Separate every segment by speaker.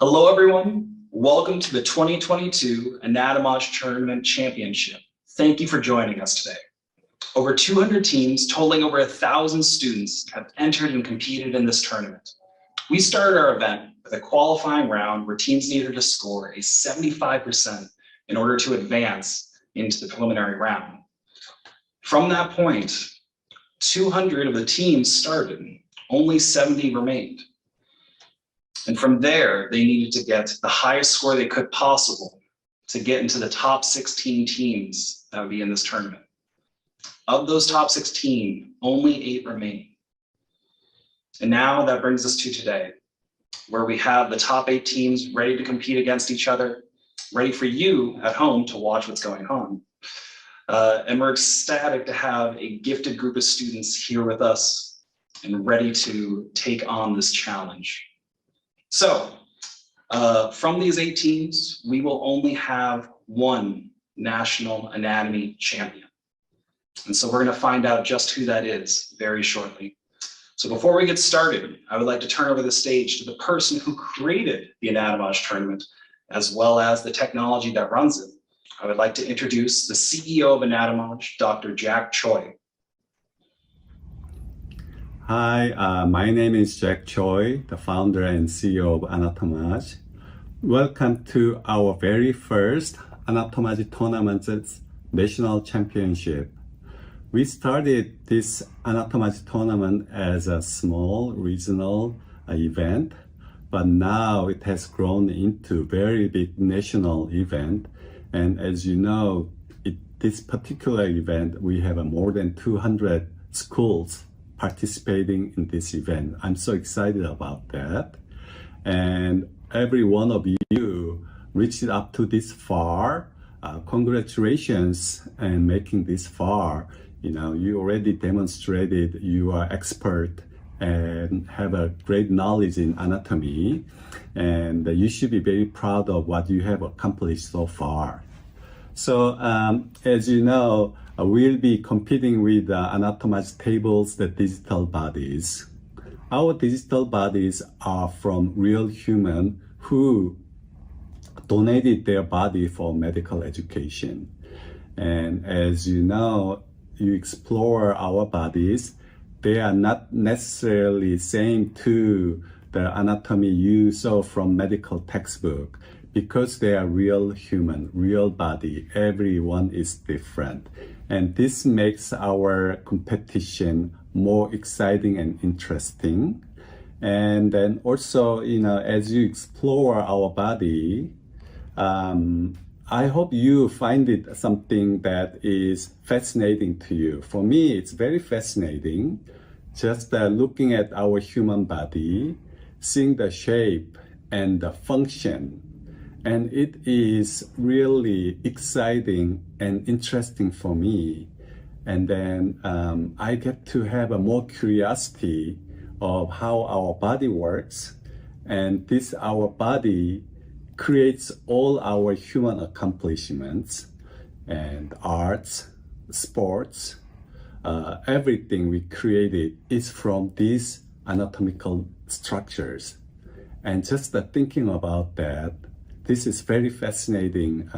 Speaker 1: Hello, everyone. Welcome to the 2022 Anatomage Tournament Championship. Thank you for joining us today. Over 200 teams, totaling over 1,000 students, have entered and competed in this tournament. We started our event with a qualifying round where teams needed to score a 75% in order to advance into the preliminary round. From that point, 200 of the teams started, only 70 remained. And from there, they needed to get the highest score they could possible to get into the top 16 teams that would be in this tournament. Of those top 16, only 8 remain. And now that brings us to today, where we have the top 8 teams ready to compete against each other, ready for you at home to watch what's going on. And we're ecstatic to have a gifted group of students here with us and ready to take on this challenge. So from these 8 teams, we will only have one national anatomy champion. And so we're going to find out just who that is very shortly. So before we get started, I would like to turn over the stage to the person who created the Anatomage Tournament, as well as the technology that runs it. I would like to introduce the CEO of Anatomage, Dr. Jack Choi.
Speaker 2: Hi, my name is Jack Choi, the founder and CEO of Anatomage. Welcome to our very first Anatomage Tournaments National Championship. We started this Anatomage Tournament as a small regional event, but now it has grown into a very big national event. And as you know, this particular event, we have more than 200 schools participating in this event. I'm so excited about that. And every one of you reached up to this far. Congratulations on making this far. You know, you already demonstrated you are expert and have a great knowledge in anatomy. And you should be very proud of what you have accomplished so far. So as you know, we'll be competing with Anatomage tables, the digital bodies. Our digital bodies are from real humans who donated their body for medical education. And as you know, you explore our bodies, they are not necessarily same to the anatomy you saw from medical textbook, because they are real human, real body. Everyone is different. And this makes our competition more exciting and interesting. And then also, you know, as you explore our body, I hope you find it something that is fascinating to you. For me, it's very fascinating. Just looking at our human body, seeing the shape and the function. And it is really exciting and interesting for me. And then I get to have a more curiosity of how our body works. And this, our body, creates all our human accomplishments and arts, sports, everything we created is from these anatomical structures. And just thinking about that, this is very fascinating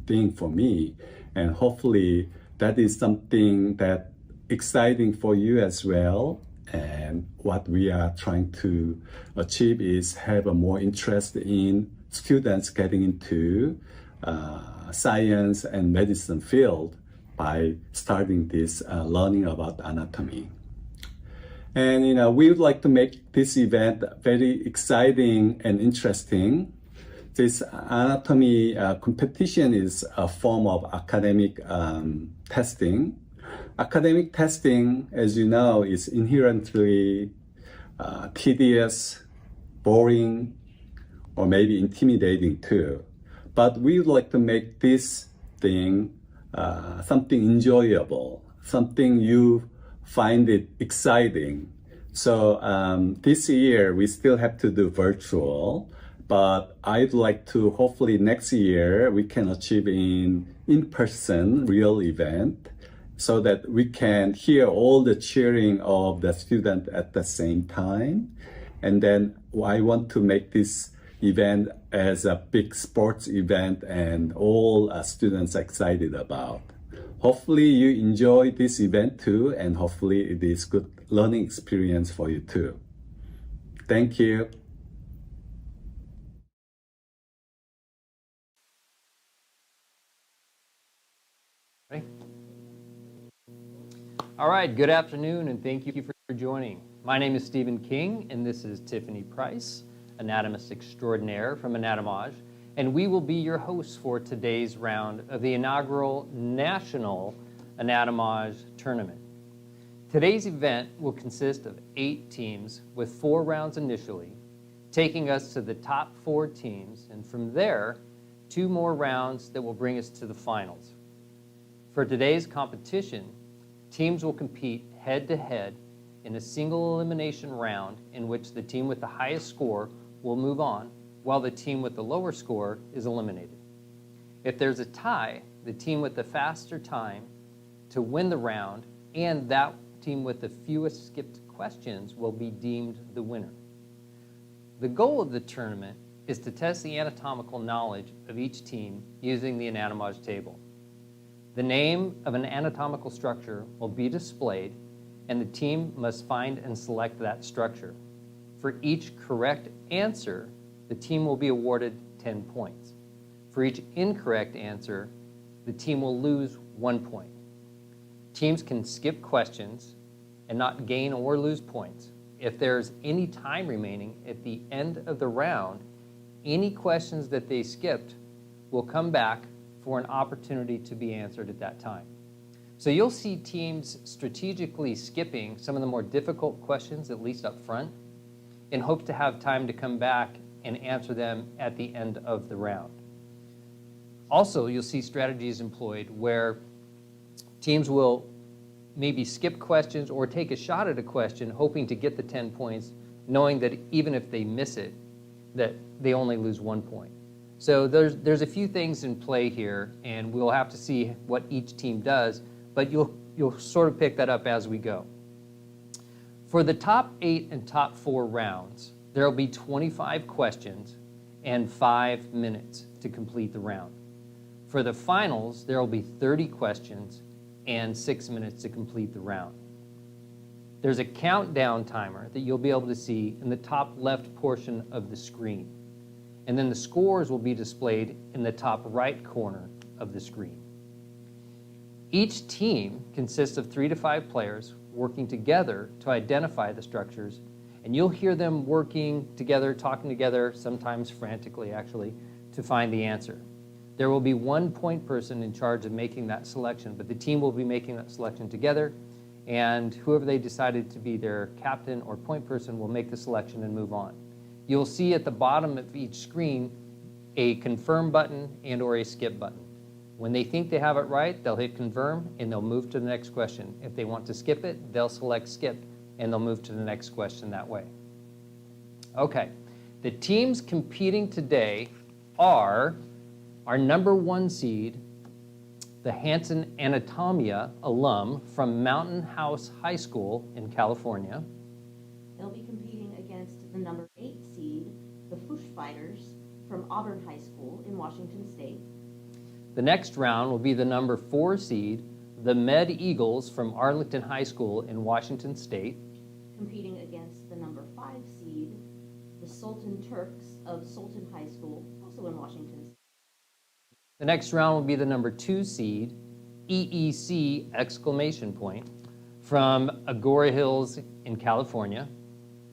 Speaker 2: thing for me, and hopefully that is something that exciting for you as well. And what we are trying to achieve is have a more interest in students getting into science and medicine field by starting this learning about anatomy. And you know, we would like to make this event very exciting and interesting. This anatomy competition is a form of academic testing. Academic testing, as you know, is inherently tedious, boring, or maybe intimidating too. But we would like to make this thing something enjoyable, something you find it exciting. So this year we still have to do virtual, but I'd like to hopefully next year we can achieve in-person real event, so that we can hear all the cheering of the student at the same time. And then I want to make this event as a big sports event and all students excited about. Hopefully you enjoy this event too, and hopefully it is good learning experience for you too. Thank you.
Speaker 3: Ready? All right, good afternoon and thank you for joining. My name is Stephen King and this is Tiffany Price, anatomist extraordinaire from Anatomage, and we will be your hosts for today's round of the inaugural National Anatomage Tournament. Today's event will consist of 8 teams with 4 rounds initially, taking us to the top 4 teams, and from there, 2 more rounds that will bring us to the finals. For today's competition, teams will compete head-to-head in a single elimination round in which the team with the highest score will move on, while the team with the lower score is eliminated. If there's a tie, the team with the faster time to win the round and that team with the fewest skipped questions will be deemed the winner. The goal of the tournament is to test the anatomical knowledge of each team using the Anatomage table. The name of an anatomical structure will be displayed, and the team must find and select that structure. For each correct answer, the team will be awarded 10 points. For each incorrect answer, the team will lose 1 point. Teams can skip questions and not gain or lose points. If there's any time remaining at the end of the round, any questions that they skipped will come back for an opportunity to be answered at that time. So you'll see teams strategically skipping some of the more difficult questions, at least up front, in hope to have time to come back and answer them at the end of the round. Also, you'll see strategies employed where teams will maybe skip questions or take a shot at a question hoping to get the 10 points, knowing that even if they miss it, that they only lose 1 point. So there's a few things in play here, and we'll have to see what each team does, but you'll sort of pick that up as we go. For the top 8 and top 4 rounds, there will be 25 questions and 5 minutes to complete the round. For the finals, there will be 30 questions and 6 minutes to complete the round. There's a countdown timer that you'll be able to see in the top left portion of the screen. And then the scores will be displayed in the top right corner of the screen. Each team consists of 3 to 5 players working together to identify the structures, and you'll hear them working together, talking together, sometimes frantically actually, to find the answer. There will be 1 point person in charge of making that selection, but the team will be making that selection together, and whoever they decided to be their captain or point person will make the selection and move on. You'll see at the bottom of each screen a confirm button and or a skip button. When they think they have it right, they'll hit confirm and they'll move to the next question. If they want to skip it, they'll select skip and they'll move to the next question that way. Okay, the teams competing today are our number 1 seed, the Hanson Anatomia alum from Mountain House High School in California.
Speaker 4: They'll be competing against the number 8 seed, the Fouche Fighters from Auburn High School in Washington State.
Speaker 3: The next round will be the number 4 seed, the Med Eagles from Arlington High School in Washington State.
Speaker 4: Competing against the number 5 seed, the Sultan Turks of Sultan High School, also in Washington State.
Speaker 3: The next round will be the number 2 seed, EEC exclamation point, from Agora Hills in California.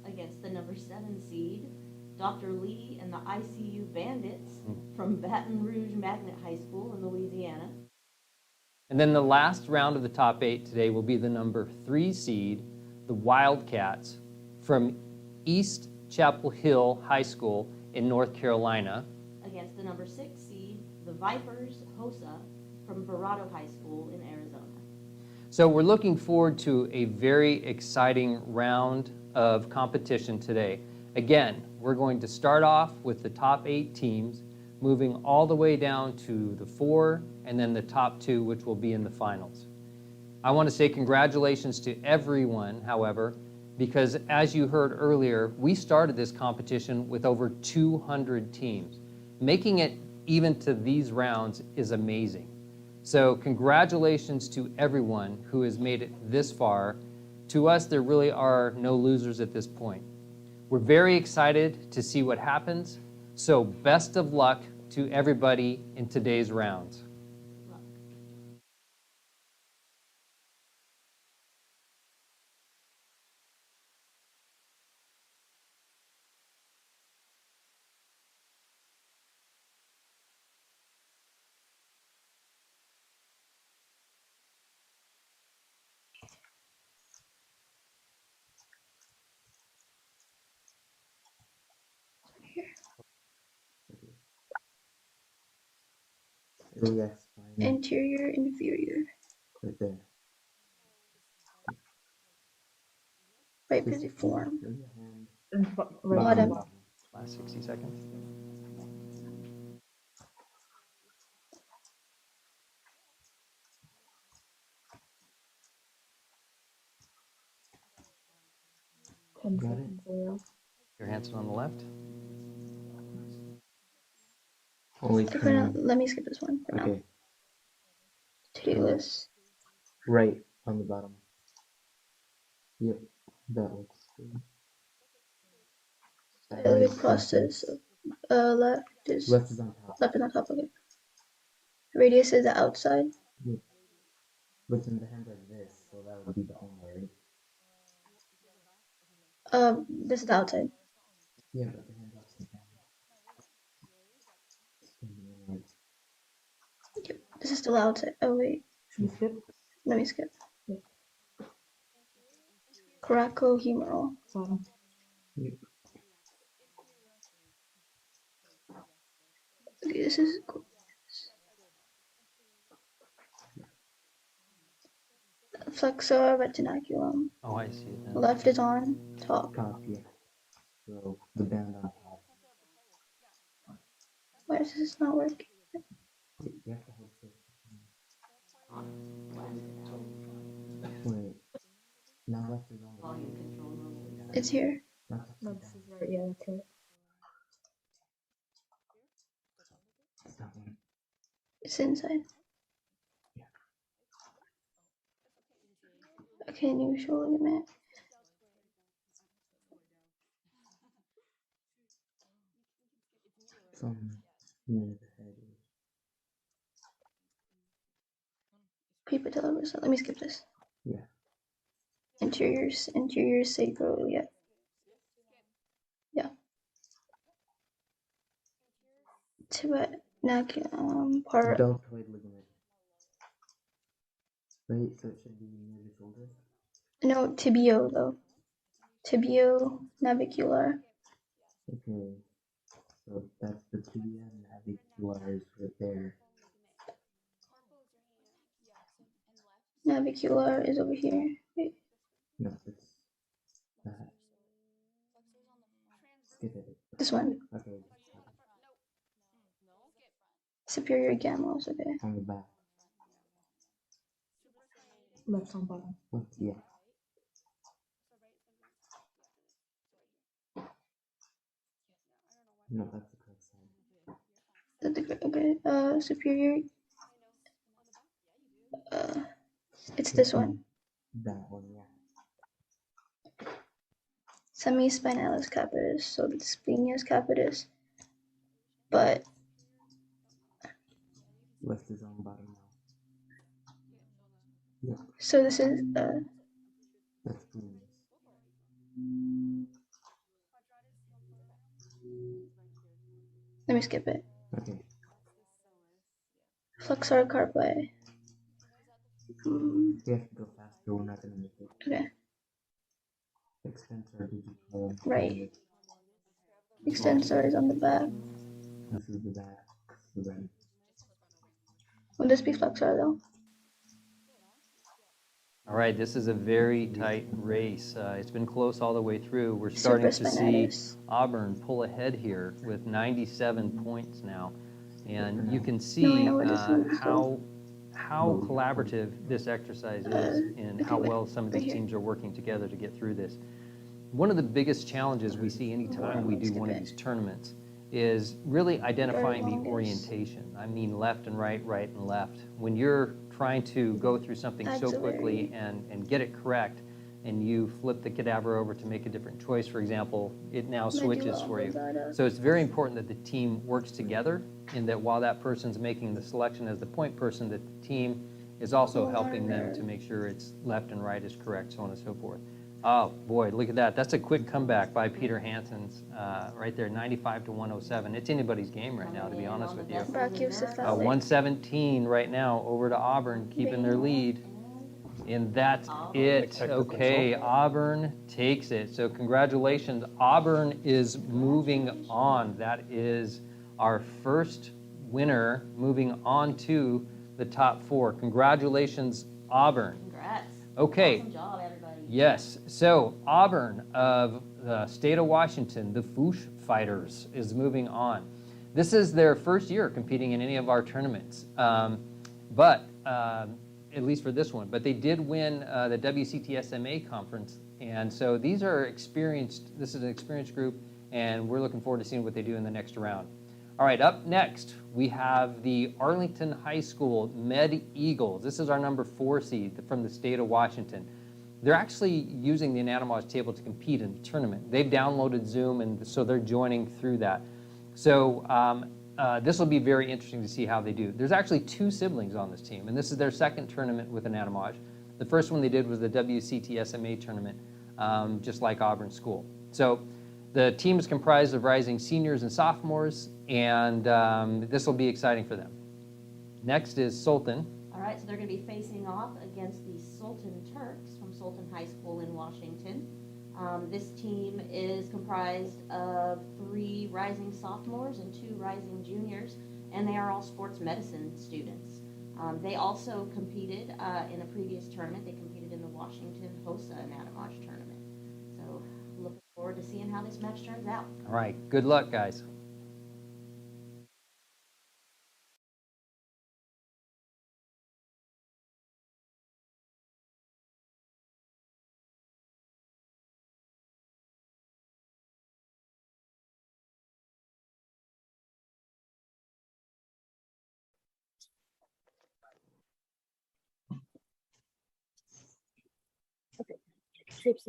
Speaker 4: Against the number 7 seed, Dr. Lee and the ICU Bandits from Baton Rouge Magnet High School in Louisiana.
Speaker 3: And then the last round of the top 8 today will be the number 3 seed, the Wildcats from East Chapel Hill High School in North Carolina.
Speaker 4: Against the number 6 seed, the Vipers HOSA from Verrado High School in Arizona.
Speaker 3: So we're looking forward to a very exciting round of competition today. Again, we're going to start off with the top 8 teams, moving all the way down to the 4 and then the top 2, which will be in the finals. I want to say congratulations to everyone, however, because as you heard earlier, we started this competition with over 200 teams. Making it even to these rounds is amazing. So congratulations to everyone who has made it this far. To us, there really are no losers at this point. We're very excited to see what happens. So best of luck to everybody in today's rounds.
Speaker 5: Iliac spine.
Speaker 6: Anterior, inferior.
Speaker 5: Right there.
Speaker 6: Right
Speaker 5: Just
Speaker 6: pisiform.
Speaker 5: bring your hand
Speaker 6: Bottom.
Speaker 3: Last 60 seconds.
Speaker 5: Got it?
Speaker 3: Your Hanson on the left.
Speaker 5: Only
Speaker 6: For now,
Speaker 5: 10.
Speaker 6: let me skip this one for now.
Speaker 5: Okay.
Speaker 6: To-do list.
Speaker 5: Right on the bottom. Yep. That looks good.
Speaker 6: Pelvic process. Left is
Speaker 5: Left is on top.
Speaker 6: left is on top. Okay. Radius is the outside.
Speaker 5: Yep. But then the hand like this, so that would be the only, right?
Speaker 6: This is the outside.
Speaker 5: Yeah, but the hand upside down. Standing inward.
Speaker 6: Yep. This is still outside. Oh wait.
Speaker 5: Should we skip?
Speaker 6: Let me skip.
Speaker 5: Yep.
Speaker 6: Coracohumeral.
Speaker 5: Yep.
Speaker 6: Okay, this is flexor retinaculum.
Speaker 3: Oh, I see it now.
Speaker 6: Left is on top.
Speaker 5: Top, yeah. So the band on top.
Speaker 6: Why is this not working?
Speaker 5: Wait, you have to hold still. Wait. Now left is on the
Speaker 4: Volume control normally.
Speaker 6: It's here.
Speaker 5: Not upside down.
Speaker 7: Right, yeah, that's right.
Speaker 5: It's that one.
Speaker 6: It's inside.
Speaker 5: Yeah.
Speaker 6: Okay, new shoulder ligament.
Speaker 5: It's on near the head.
Speaker 6: Prepatellar versa. Let me skip this.
Speaker 5: Yeah.
Speaker 6: Anterior sacral. Yeah. Yeah. Part.
Speaker 5: Deltoid ligament. Right, so it should be near the shoulder.
Speaker 6: No, tibio though. Tibio navicular.
Speaker 5: Okay. So that's the tibia and navicular is right there.
Speaker 6: Navicular is over here. Wait.
Speaker 5: No, it's that. Skip it.
Speaker 6: This one.
Speaker 5: Okay.
Speaker 6: Superior gamma. Okay.
Speaker 5: On the back.
Speaker 7: Left on bottom.
Speaker 5: Left, yeah. No, that's the correct side.
Speaker 6: Okay. Superior. It's this one.
Speaker 5: That one, yeah.
Speaker 6: Semispinalis capitis. So the splenius capitis. But
Speaker 5: Left is on the bottom now. Yeah,
Speaker 6: so this is
Speaker 5: that's green.
Speaker 6: let me skip it.
Speaker 5: Okay.
Speaker 6: Flexor carpi.
Speaker 5: We have to go faster, we're not gonna make it.
Speaker 6: Okay.
Speaker 5: Extensor digital.
Speaker 6: Right. Extensor is on the back.
Speaker 5: This is the back. So then,
Speaker 6: Will this be flexor though?
Speaker 3: All right, this is a very tight race. It's been close all the way through. We're starting to see
Speaker 6: Supraspinatus.
Speaker 3: Auburn pull ahead here with 97 points now. And you can
Speaker 6: No, I
Speaker 3: see
Speaker 6: know what this is.
Speaker 3: how collaborative this exercise is and how
Speaker 6: okay,
Speaker 3: well some of
Speaker 6: right
Speaker 3: these
Speaker 6: here.
Speaker 3: teams are working together to get through this. One of the biggest challenges we see anytime we do one of these tournaments is really identifying the orientation. I mean left and right, right and left. When you're trying to go through something so quickly and get it correct, and you flip the cadaver over to make a different choice, for example, it now switches for you. So it's very important that the team works together, and that while that person's making the selection as the point person, that the team is also helping them to make sure it's left and right is correct, so on and so forth. Oh boy, look at that. That's a quick comeback by Peter Hanson's right there, 95 to 107. It's anybody's game right now, to be honest with you. 117 right now over to Auburn, keeping their lead. And that's it. Okay, Auburn takes it. So congratulations. Auburn is moving on. That is our first winner moving on to the top 4. Congratulations, Auburn.
Speaker 4: Congrats.
Speaker 3: Okay.
Speaker 4: Awesome job, everybody.
Speaker 3: Yes. So Auburn of the state of Washington, the Rouge Fighters, is moving on. This is their first year competing in any of our tournaments. At least for this one, but they did win the WCT SMA conference, and so these are experienced. This is an experienced group, and we're looking forward to seeing what they do in the next round. All right, up next we have the Arlington High School Med Eagles. This is our number 4 seed from the state of Washington. They're actually using the Anatomage table to compete in the tournament. They've downloaded Zoom, and so they're joining through that. So this will be very interesting to see how they do. There's actually 2 siblings on this team, and this is their second tournament with Anatomage. The first one they did was the WCT SMA tournament, just like Auburn School. So the team is comprised of rising seniors and sophomores, and this will be exciting for them. Next is Sultan.
Speaker 4: All right, so they're going to be facing off against the Sultan Turks from Sultan High School in Washington. This team is comprised of 3 rising sophomores and 2 rising juniors, and they are all sports medicine students. They also competed in a previous tournament. They competed in the Washington HOSA Anatomage Tournament. So looking forward to seeing how this match turns out.
Speaker 3: All right, good luck, guys.
Speaker 7: Zoom.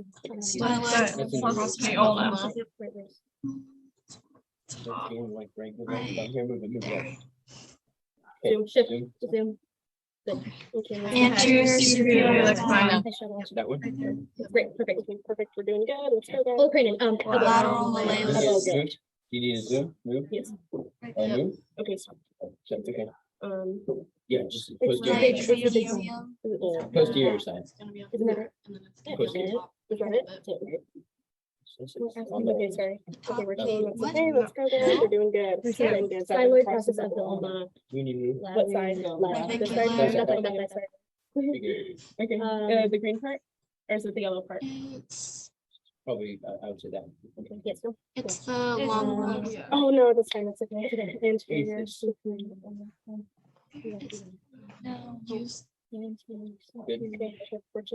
Speaker 8: That would be good.
Speaker 7: Great, perfect. We're doing good. Let's go, guys. Oh, Brandon,
Speaker 8: Lateral
Speaker 7: elbow good.
Speaker 8: You need a zoom? Move?
Speaker 7: Yes.
Speaker 8: Move?
Speaker 7: Okay, so,
Speaker 8: That's okay.
Speaker 7: um,
Speaker 8: Yeah, just
Speaker 7: it's
Speaker 8: post
Speaker 7: the
Speaker 8: to
Speaker 7: big,
Speaker 8: your,
Speaker 7: it's the big one. Is it the-
Speaker 8: post to your side.
Speaker 7: Isn't that right?
Speaker 8: Post to
Speaker 7: Is
Speaker 8: your.
Speaker 7: that it? That's it, right? Okay, sorry. Okay, we're changing. Let's
Speaker 8: What?
Speaker 7: okay, let's go, guys. We're doing good. We're doing good. Thyroid process of the ulna.
Speaker 8: We need to move.
Speaker 7: What side? Left. This side?
Speaker 8: Left.
Speaker 7: Nothing about that side.
Speaker 8: Okay.
Speaker 7: The green part? Or is it the yellow part?
Speaker 8: It's probably, I would say that.
Speaker 7: Okay, yes, no?
Speaker 8: It's the long one.
Speaker 7: Oh, no, that's fine. That's okay. Anterior.
Speaker 8: No, use.
Speaker 7: Okay, let's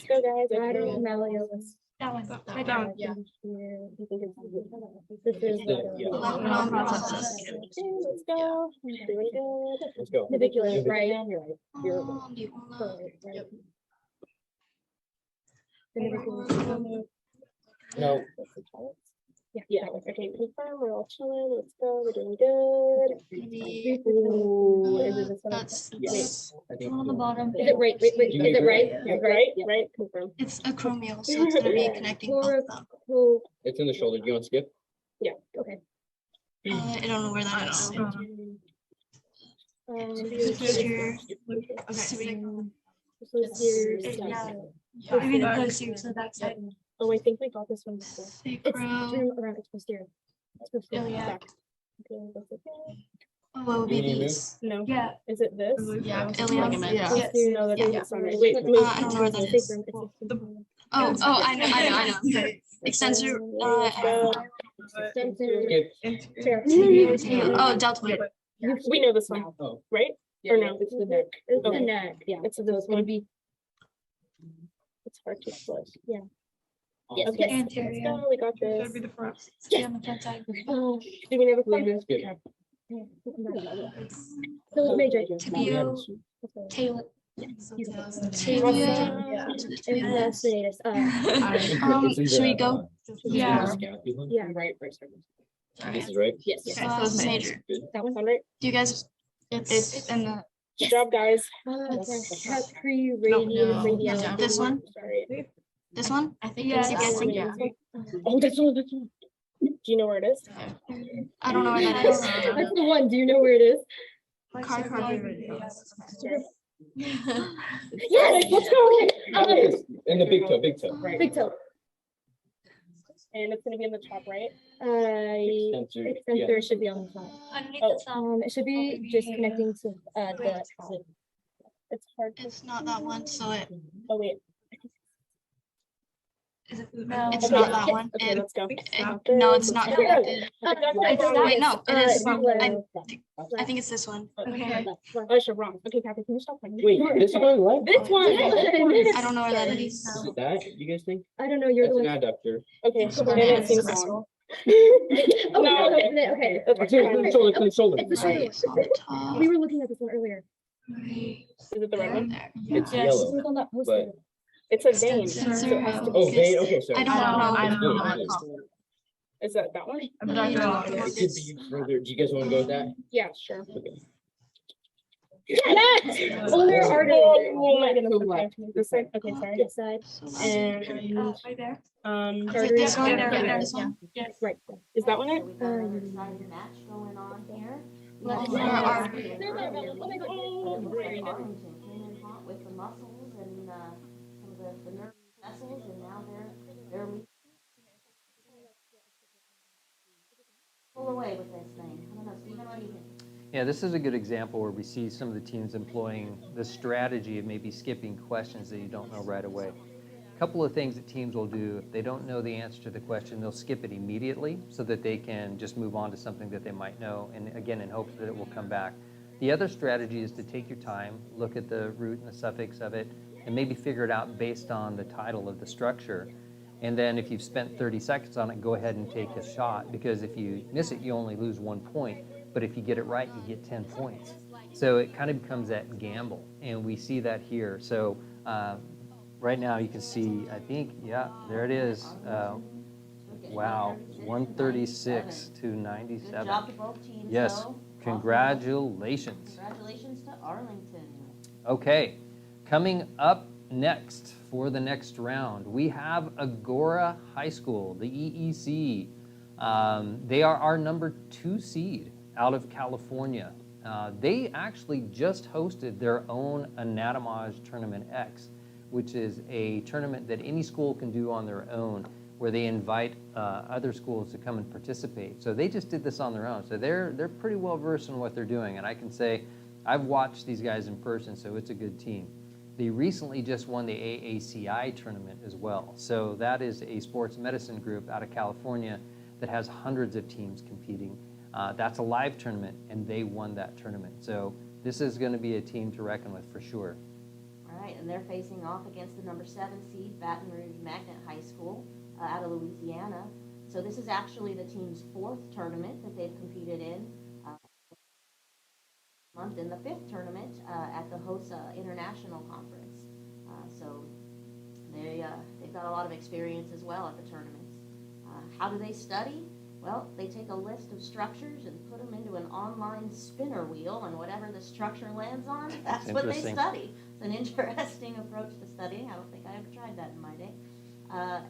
Speaker 7: go, guys. Malleolus.
Speaker 8: That one.
Speaker 7: Right down. Yeah. This is
Speaker 8: Yeah.
Speaker 7: Okay, let's go. We're doing good.
Speaker 8: Let's go.
Speaker 7: Navicular, right? You're right. You're
Speaker 8: The ulna.
Speaker 7: right. The navicular.
Speaker 8: No.
Speaker 7: Yeah. Okay, confirm. We're all chilling. Let's go. We're doing good.
Speaker 8: Maybe.
Speaker 7: Ooh, is it this one?
Speaker 8: That's Yes. I think.
Speaker 9: On the bottom.
Speaker 7: Is it right? Wait. Is
Speaker 8: You
Speaker 7: it
Speaker 8: agree?
Speaker 7: right?
Speaker 8: Yeah.
Speaker 7: Right? Right? Confirm.
Speaker 8: It's acromial, so it's gonna be connecting both of them.
Speaker 7: Cool.
Speaker 8: It's in the shoulder. Do you want to skip?
Speaker 7: Yeah. Okay.
Speaker 8: I don't know where that is.
Speaker 7: Posterior.
Speaker 8: Maybe the posterior, so that's it.
Speaker 7: Oh, I think we got this one before. It's
Speaker 8: Sacro.
Speaker 7: around. It's posterior. It's posterior.
Speaker 8: Iliac.
Speaker 7: Back. Okay, that's okay.
Speaker 8: Oh, it would be You need to these.
Speaker 7: No.
Speaker 9: Yeah.
Speaker 7: Is it this?
Speaker 8: Yeah,
Speaker 9: Ligament.
Speaker 8: iliac.
Speaker 9: Yeah.
Speaker 7: Posterior. No, that
Speaker 8: Yeah.
Speaker 7: doesn't sound right. Wait,
Speaker 8: I don't know where that is. Oh, I know. Okay. Extensor.
Speaker 7: Extensor.
Speaker 8: Oh, deltoid.
Speaker 7: We know this one,
Speaker 8: Oh.
Speaker 7: right? Or no?
Speaker 5: It's the neck.
Speaker 7: It's the
Speaker 5: Okay.
Speaker 7: neck. Yeah. It's this one. It's hard to split. Yeah. Yes.
Speaker 8: Okay.
Speaker 7: Let's go. We got this.
Speaker 8: Should be the front.
Speaker 7: Yes.
Speaker 8: On the front side.
Speaker 7: Do we have a question? Philip Major.
Speaker 8: Tibio. Taylor.
Speaker 7: Tibia. And spinatus.
Speaker 8: Should we go? Yeah.
Speaker 7: Yeah.
Speaker 5: Right.
Speaker 7: This
Speaker 5: is right.
Speaker 7: Yes.
Speaker 8: So it's major.
Speaker 7: That one's on right.
Speaker 8: Do you guys? It's in the.
Speaker 7: Good job, guys. Radial.
Speaker 8: This one?
Speaker 7: Sorry.
Speaker 8: This one?
Speaker 7: I think
Speaker 8: Yeah,
Speaker 7: that's
Speaker 8: I'm guessing,
Speaker 7: yeah. Oh, this one. This one. Do you know where it is?
Speaker 8: I don't know where that is.
Speaker 7: That's the one. Do you know where it is?
Speaker 8: Car.
Speaker 7: Yes. Let's go.
Speaker 5: In the big toe.
Speaker 7: Big toe. And it's gonna be in the top right. Extensor should be on the top. It should be just connecting to the top. It's hard.
Speaker 8: It's not that one, so it.
Speaker 7: Oh wait.
Speaker 8: No, it's not that one.
Speaker 7: Okay, let's go.
Speaker 8: No, it's not connected. Wait, no, it is. I think it's this one.
Speaker 7: Okay. Oh, you're wrong. Okay, Kathy, can you stop playing?
Speaker 5: Wait, this one? What?
Speaker 7: This one.
Speaker 8: I don't know where that is.
Speaker 5: Is it that? You guys think?
Speaker 7: I don't know. You're the
Speaker 5: That's
Speaker 7: one.
Speaker 5: an adductor.
Speaker 7: Okay, so then it seems wrong. No, okay.
Speaker 5: Clean shoulder.
Speaker 7: It's the shoulder. We were looking at this one earlier. Is it the red one?
Speaker 5: It's
Speaker 7: It
Speaker 5: yellow.
Speaker 7: was on that poster. It's a vein. So it has to
Speaker 5: Oh,
Speaker 7: be.
Speaker 5: vein. Okay, sorry.
Speaker 8: I don't know.
Speaker 5: I don't know.
Speaker 7: Is that one?
Speaker 5: It could be further. Do you guys want to go with that?
Speaker 7: Yeah, sure.
Speaker 5: Okay.
Speaker 7: Yes! Oh, there are. Oh my goodness. Okay. This side. Okay, sorry. This side. And
Speaker 8: Right there.
Speaker 7: this
Speaker 8: one?
Speaker 7: Yeah,
Speaker 8: This one?
Speaker 7: Yes. Right. Is that one it?
Speaker 4: So we got an exciting match going on here.
Speaker 8: Let
Speaker 4: Also,
Speaker 8: it go.
Speaker 4: Arlington came in hot with the muscles and some of the nerve vessels, and now they're pull away with this thing. I don't know, Stephen, what do you think?
Speaker 3: Yeah, this is a good example where we see some of the teams employing the strategy of maybe skipping questions that you don't know right away. A couple of things that teams will do, if they don't know the answer to the question, they'll skip it immediately so that they can just move on to something that they might know, and again, in hopes that it will come back. The other strategy is to take your time, look at the root and the suffix of it, and maybe figure it out based on the title of the structure. And then if you've spent 30 seconds on it, go ahead and take a shot, because if you miss it, you only lose 1 point. But if you get it right, you get 10 points. So it kind of becomes that gamble, and we see that here. So right now you can see, I think, yeah, there it is. Wow, 136 to 97.
Speaker 4: Good job to both teams.
Speaker 3: Yes,
Speaker 4: though.
Speaker 3: congratulations.
Speaker 4: Congratulations to Arlington.
Speaker 3: Okay, coming up next for the next round, we have Agora High School, the EEC. They are our number 2 seed out of California. They actually just hosted their own Anatomage Tournament X, which is a tournament that any school can do on their own, where they invite other schools to come and participate. So they just did this on their own. So they're pretty well versed in what they're doing. And I can say I've watched these guys in person, so it's a good team. They recently just won the AACI tournament as well. So that is a sports medicine group out of California that has hundreds of teams competing. That's a live tournament, and they won that tournament. So this is going to be a team to reckon with for sure.
Speaker 4: All right, and they're facing off against the number 7 seed, Baton Rouge Magnet High School out of Louisiana. So this is actually the team's 4th tournament that they've competed in. Month in the 5th tournament at the HOSA International Conference. So they've got a lot of experience as well at the tournaments. How do they study? Well, they take a list of structures and put them into an online spinner wheel, and whatever the structure lands on, that's what they study. It's an interesting approach to studying. I don't think I ever tried that in my day.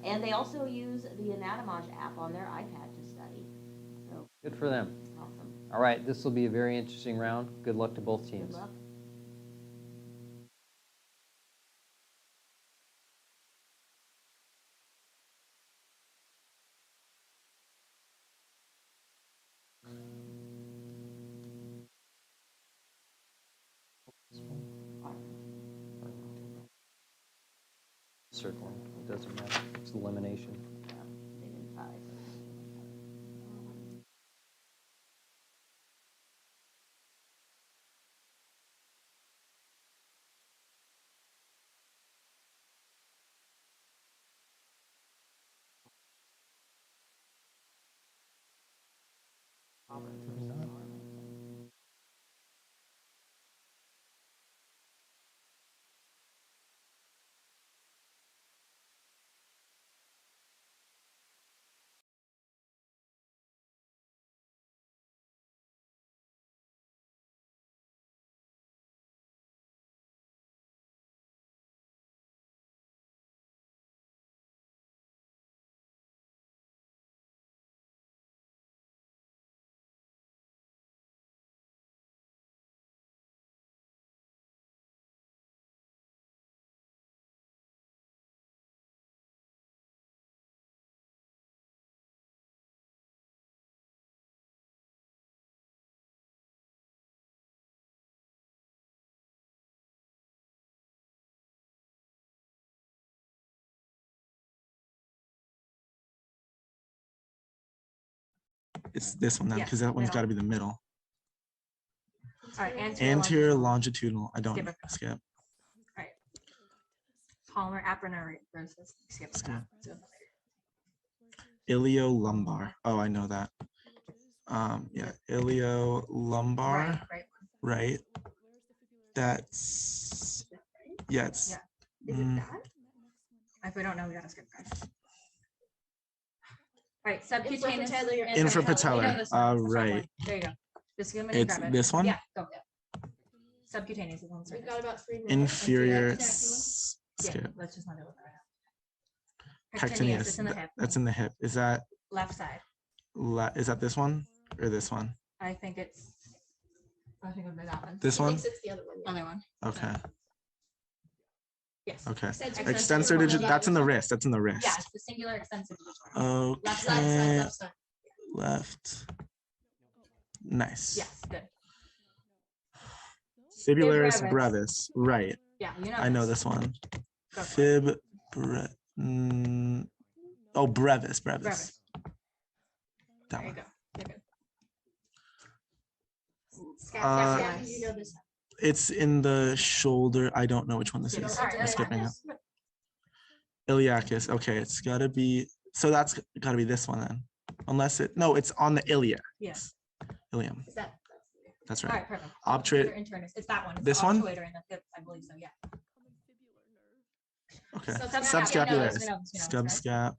Speaker 4: And they also use the Anatomage app on their iPad to study. So
Speaker 3: good for them.
Speaker 4: Awesome.
Speaker 3: All right, this will be a very interesting round. Good luck to both teams.
Speaker 4: Good luck.
Speaker 3: Circling, it doesn't matter. It's elimination.
Speaker 4: Yeah, they didn't tie.
Speaker 9: It's this one then,
Speaker 8: Yeah,
Speaker 9: because that one's
Speaker 8: middle.
Speaker 9: got to be the middle.
Speaker 8: All right,
Speaker 9: Anterior longitudinal. I don't
Speaker 8: Skip
Speaker 9: know.
Speaker 8: it.
Speaker 9: Skip.
Speaker 8: Palmar aponeurosis. Skip.
Speaker 9: Skip. Iliolumbar. Oh, I know that. Yeah, iliolumbar.
Speaker 8: Right.
Speaker 9: Right. That's yeah. It's
Speaker 8: Yeah. Is it that? If we don't know, we gotta skip, guys. All right, subcutaneous.
Speaker 9: Infrapatellar. Right.
Speaker 8: There you go. Just go
Speaker 9: It's
Speaker 8: grab it.
Speaker 9: this one?
Speaker 8: Yeah, go. Subcutaneous is on the
Speaker 7: We've got about 3 minutes.
Speaker 9: Inferior.
Speaker 8: Yeah,
Speaker 9: Skip.
Speaker 8: let's just not do it right now.
Speaker 9: Pectineus.
Speaker 8: It's in the hip.
Speaker 9: That's in the hip. Is that
Speaker 8: Left side.
Speaker 9: is that this one or this one?
Speaker 8: I think it would be that one.
Speaker 9: This
Speaker 7: I
Speaker 9: one?
Speaker 7: think it's the other one. Yeah.
Speaker 8: Other one.
Speaker 9: Okay.
Speaker 8: Yes.
Speaker 9: Okay.
Speaker 7: Extensor
Speaker 9: Extensor digit. That's in the wrist. That's in the wrist.
Speaker 8: Yeah, it's the singular extensor.
Speaker 7: Left side,
Speaker 9: Okay.
Speaker 7: left side.
Speaker 9: Left. Nice.
Speaker 8: Yes, good.
Speaker 9: Fibularis
Speaker 8: Fib
Speaker 9: brevis. Right.
Speaker 8: Yeah, you know.
Speaker 9: I know this one.
Speaker 8: Go for it.
Speaker 9: Fib. Oh, brevis.
Speaker 8: Brevis.
Speaker 9: That
Speaker 8: There you
Speaker 9: one.
Speaker 8: go. You're good.
Speaker 7: Yeah, you know this.
Speaker 9: It's in the shoulder. I don't know which one this
Speaker 8: Skip.
Speaker 9: is.
Speaker 8: All right,
Speaker 9: I'm skipping it.
Speaker 8: yeah.
Speaker 9: Iliacus. Okay, it's gotta be. So that's gotta be this one then. Unless it. No, it's on the ilia.
Speaker 8: Yes.
Speaker 9: Ilium.
Speaker 7: Is that?
Speaker 9: That's
Speaker 8: All
Speaker 9: right.
Speaker 8: right, perfect.
Speaker 9: Obturate.
Speaker 8: Internus. It's that one. It's
Speaker 9: This
Speaker 8: the
Speaker 9: one?
Speaker 8: obturator in the hip, I believe so. Yeah.
Speaker 9: Okay.
Speaker 7: Subscapularis.
Speaker 8: We know this,
Speaker 9: Subscap.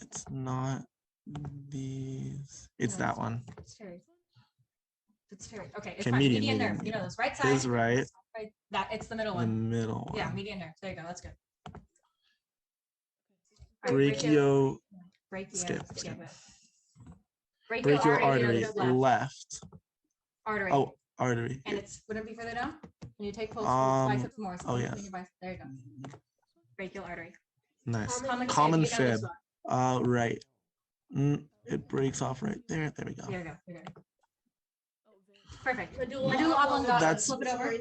Speaker 9: It's not these. It's
Speaker 8: No,
Speaker 9: that one.
Speaker 8: It's very. It's very. Okay. It's
Speaker 9: Okay,
Speaker 8: fine.
Speaker 9: median,
Speaker 8: Median
Speaker 9: median,
Speaker 8: nerve. You know
Speaker 9: median.
Speaker 8: this. Right side.
Speaker 9: Is right.
Speaker 8: Right. That it's the middle
Speaker 9: The
Speaker 8: one.
Speaker 9: middle one.
Speaker 8: Yeah, median nerve. There you go. That's good.
Speaker 9: Brachio.
Speaker 8: Brachio.
Speaker 9: Skip.
Speaker 8: Brachial
Speaker 9: Brachial artery.
Speaker 8: left.
Speaker 9: Left.
Speaker 8: Artery.
Speaker 9: Oh, artery.
Speaker 8: And it's wouldn't it be further down? Can you take close biceps more? So
Speaker 9: oh,
Speaker 8: you
Speaker 9: yeah.
Speaker 8: can your bicep- There you go. Brachial artery.
Speaker 9: Nice.
Speaker 8: Common
Speaker 9: Common
Speaker 8: fib, you know this
Speaker 9: fib. Right. It breaks off right there. There we go.
Speaker 8: There you go. You're good. Perfect.
Speaker 7: Medulla
Speaker 8: Medulla oblongata.
Speaker 9: That's-
Speaker 8: Flip it over.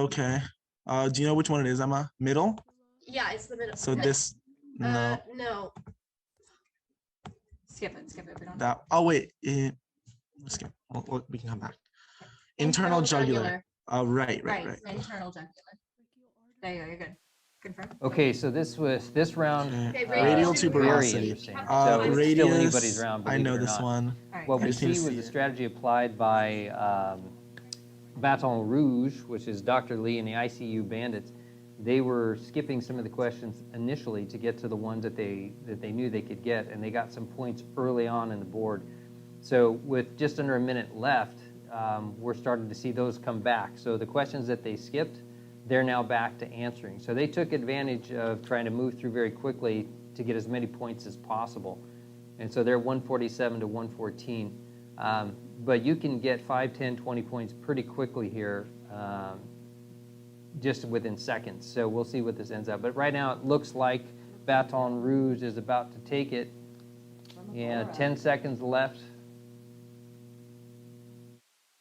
Speaker 9: Okay. Do you know which one it is, Emma? Middle?
Speaker 7: Yeah, it's the middle.
Speaker 9: So this no.
Speaker 7: No.
Speaker 8: Skip it. Skip it. We don't.
Speaker 9: That oh wait. Skip. We can come back. Internal jugular. Right.
Speaker 8: Internal jugular. There you go. You're good. Confirm.
Speaker 3: Okay, so this round.
Speaker 9: Okay.
Speaker 7: Okay,
Speaker 9: Radial
Speaker 3: very
Speaker 9: tuberosity.
Speaker 3: interesting. So it's
Speaker 9: Radius.
Speaker 3: still anybody's round,
Speaker 9: I
Speaker 3: believe
Speaker 9: know
Speaker 3: it or
Speaker 9: this
Speaker 3: not.
Speaker 9: one.
Speaker 8: All right.
Speaker 3: What
Speaker 9: I
Speaker 3: we
Speaker 9: just need
Speaker 3: see
Speaker 9: to
Speaker 3: was
Speaker 9: see
Speaker 3: the
Speaker 9: it.
Speaker 3: strategy applied by Baton Rouge, which is Dr. Lee and the ICU Bandits. They were skipping some of the questions initially to get to the ones that they knew they could get, and they got some points early on in the board. So with just under a minute left, we're starting to see those come back. So the questions that they skipped, they're now back to answering. So they took advantage of trying to move through very quickly to get as many points as possible. And so they're 147 to 114. But you can get 5, 10, 20 points pretty quickly here, just within seconds. So we'll see what this ends up. But right now it looks like Baton Rouge is about to take it. And 10 seconds left.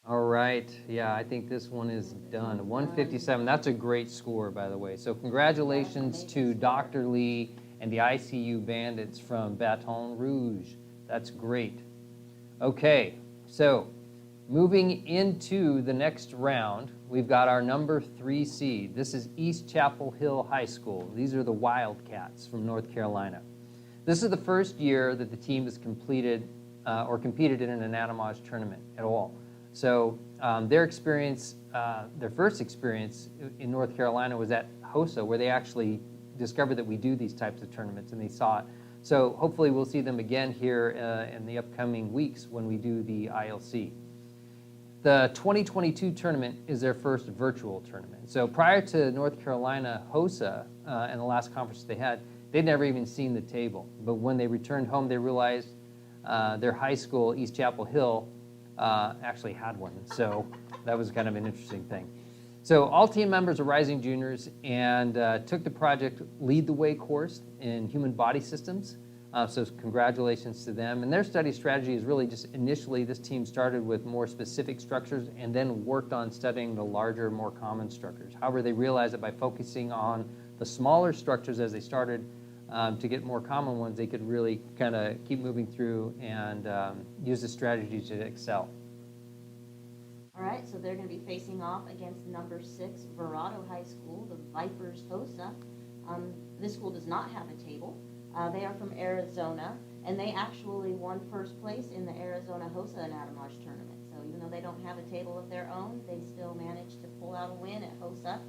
Speaker 3: All right. Yeah, I think this one is done. 157. That's a great score, by the way. So congratulations to Dr. Lee and the ICU Bandits from Baton Rouge. That's great. Okay, so moving into the next round, we've got our number 3 seed. This is East Chapel Hill High School. These are the Wildcats from North Carolina. This is the first year that the team has completed or competed in an Anatomage tournament at all. So their first experience in North Carolina was at HOSA, where they actually discovered that we do these types of tournaments, and they saw it. So hopefully we'll see them again here in the upcoming weeks when we do the ILC. The 2022 tournament is their first virtual tournament. So prior to North Carolina HOSA and the last conference they had, they'd never even seen the table. But when they returned home, they realized their high school, East Chapel Hill, actually had one. So that was kind of an interesting thing. So all team members are rising juniors and took the project Lead the Way course in human body systems. So congratulations to them. And their study strategy is really just initially this team started with more specific structures and then worked on studying the larger, more common structures. However, they realized that by focusing on the smaller structures as they started, to get more common ones, they could really kind of keep moving through and use the strategy to excel.
Speaker 4: All right, so they're going to be facing off against number 6 Verrado High School, the Vipers HOSA. This school does not have a table. They are from Arizona, and they actually won first place in the Arizona HOSA Anatomage Tournament. So even though they don't have a table of their own, they still managed to pull out a win at HOSA.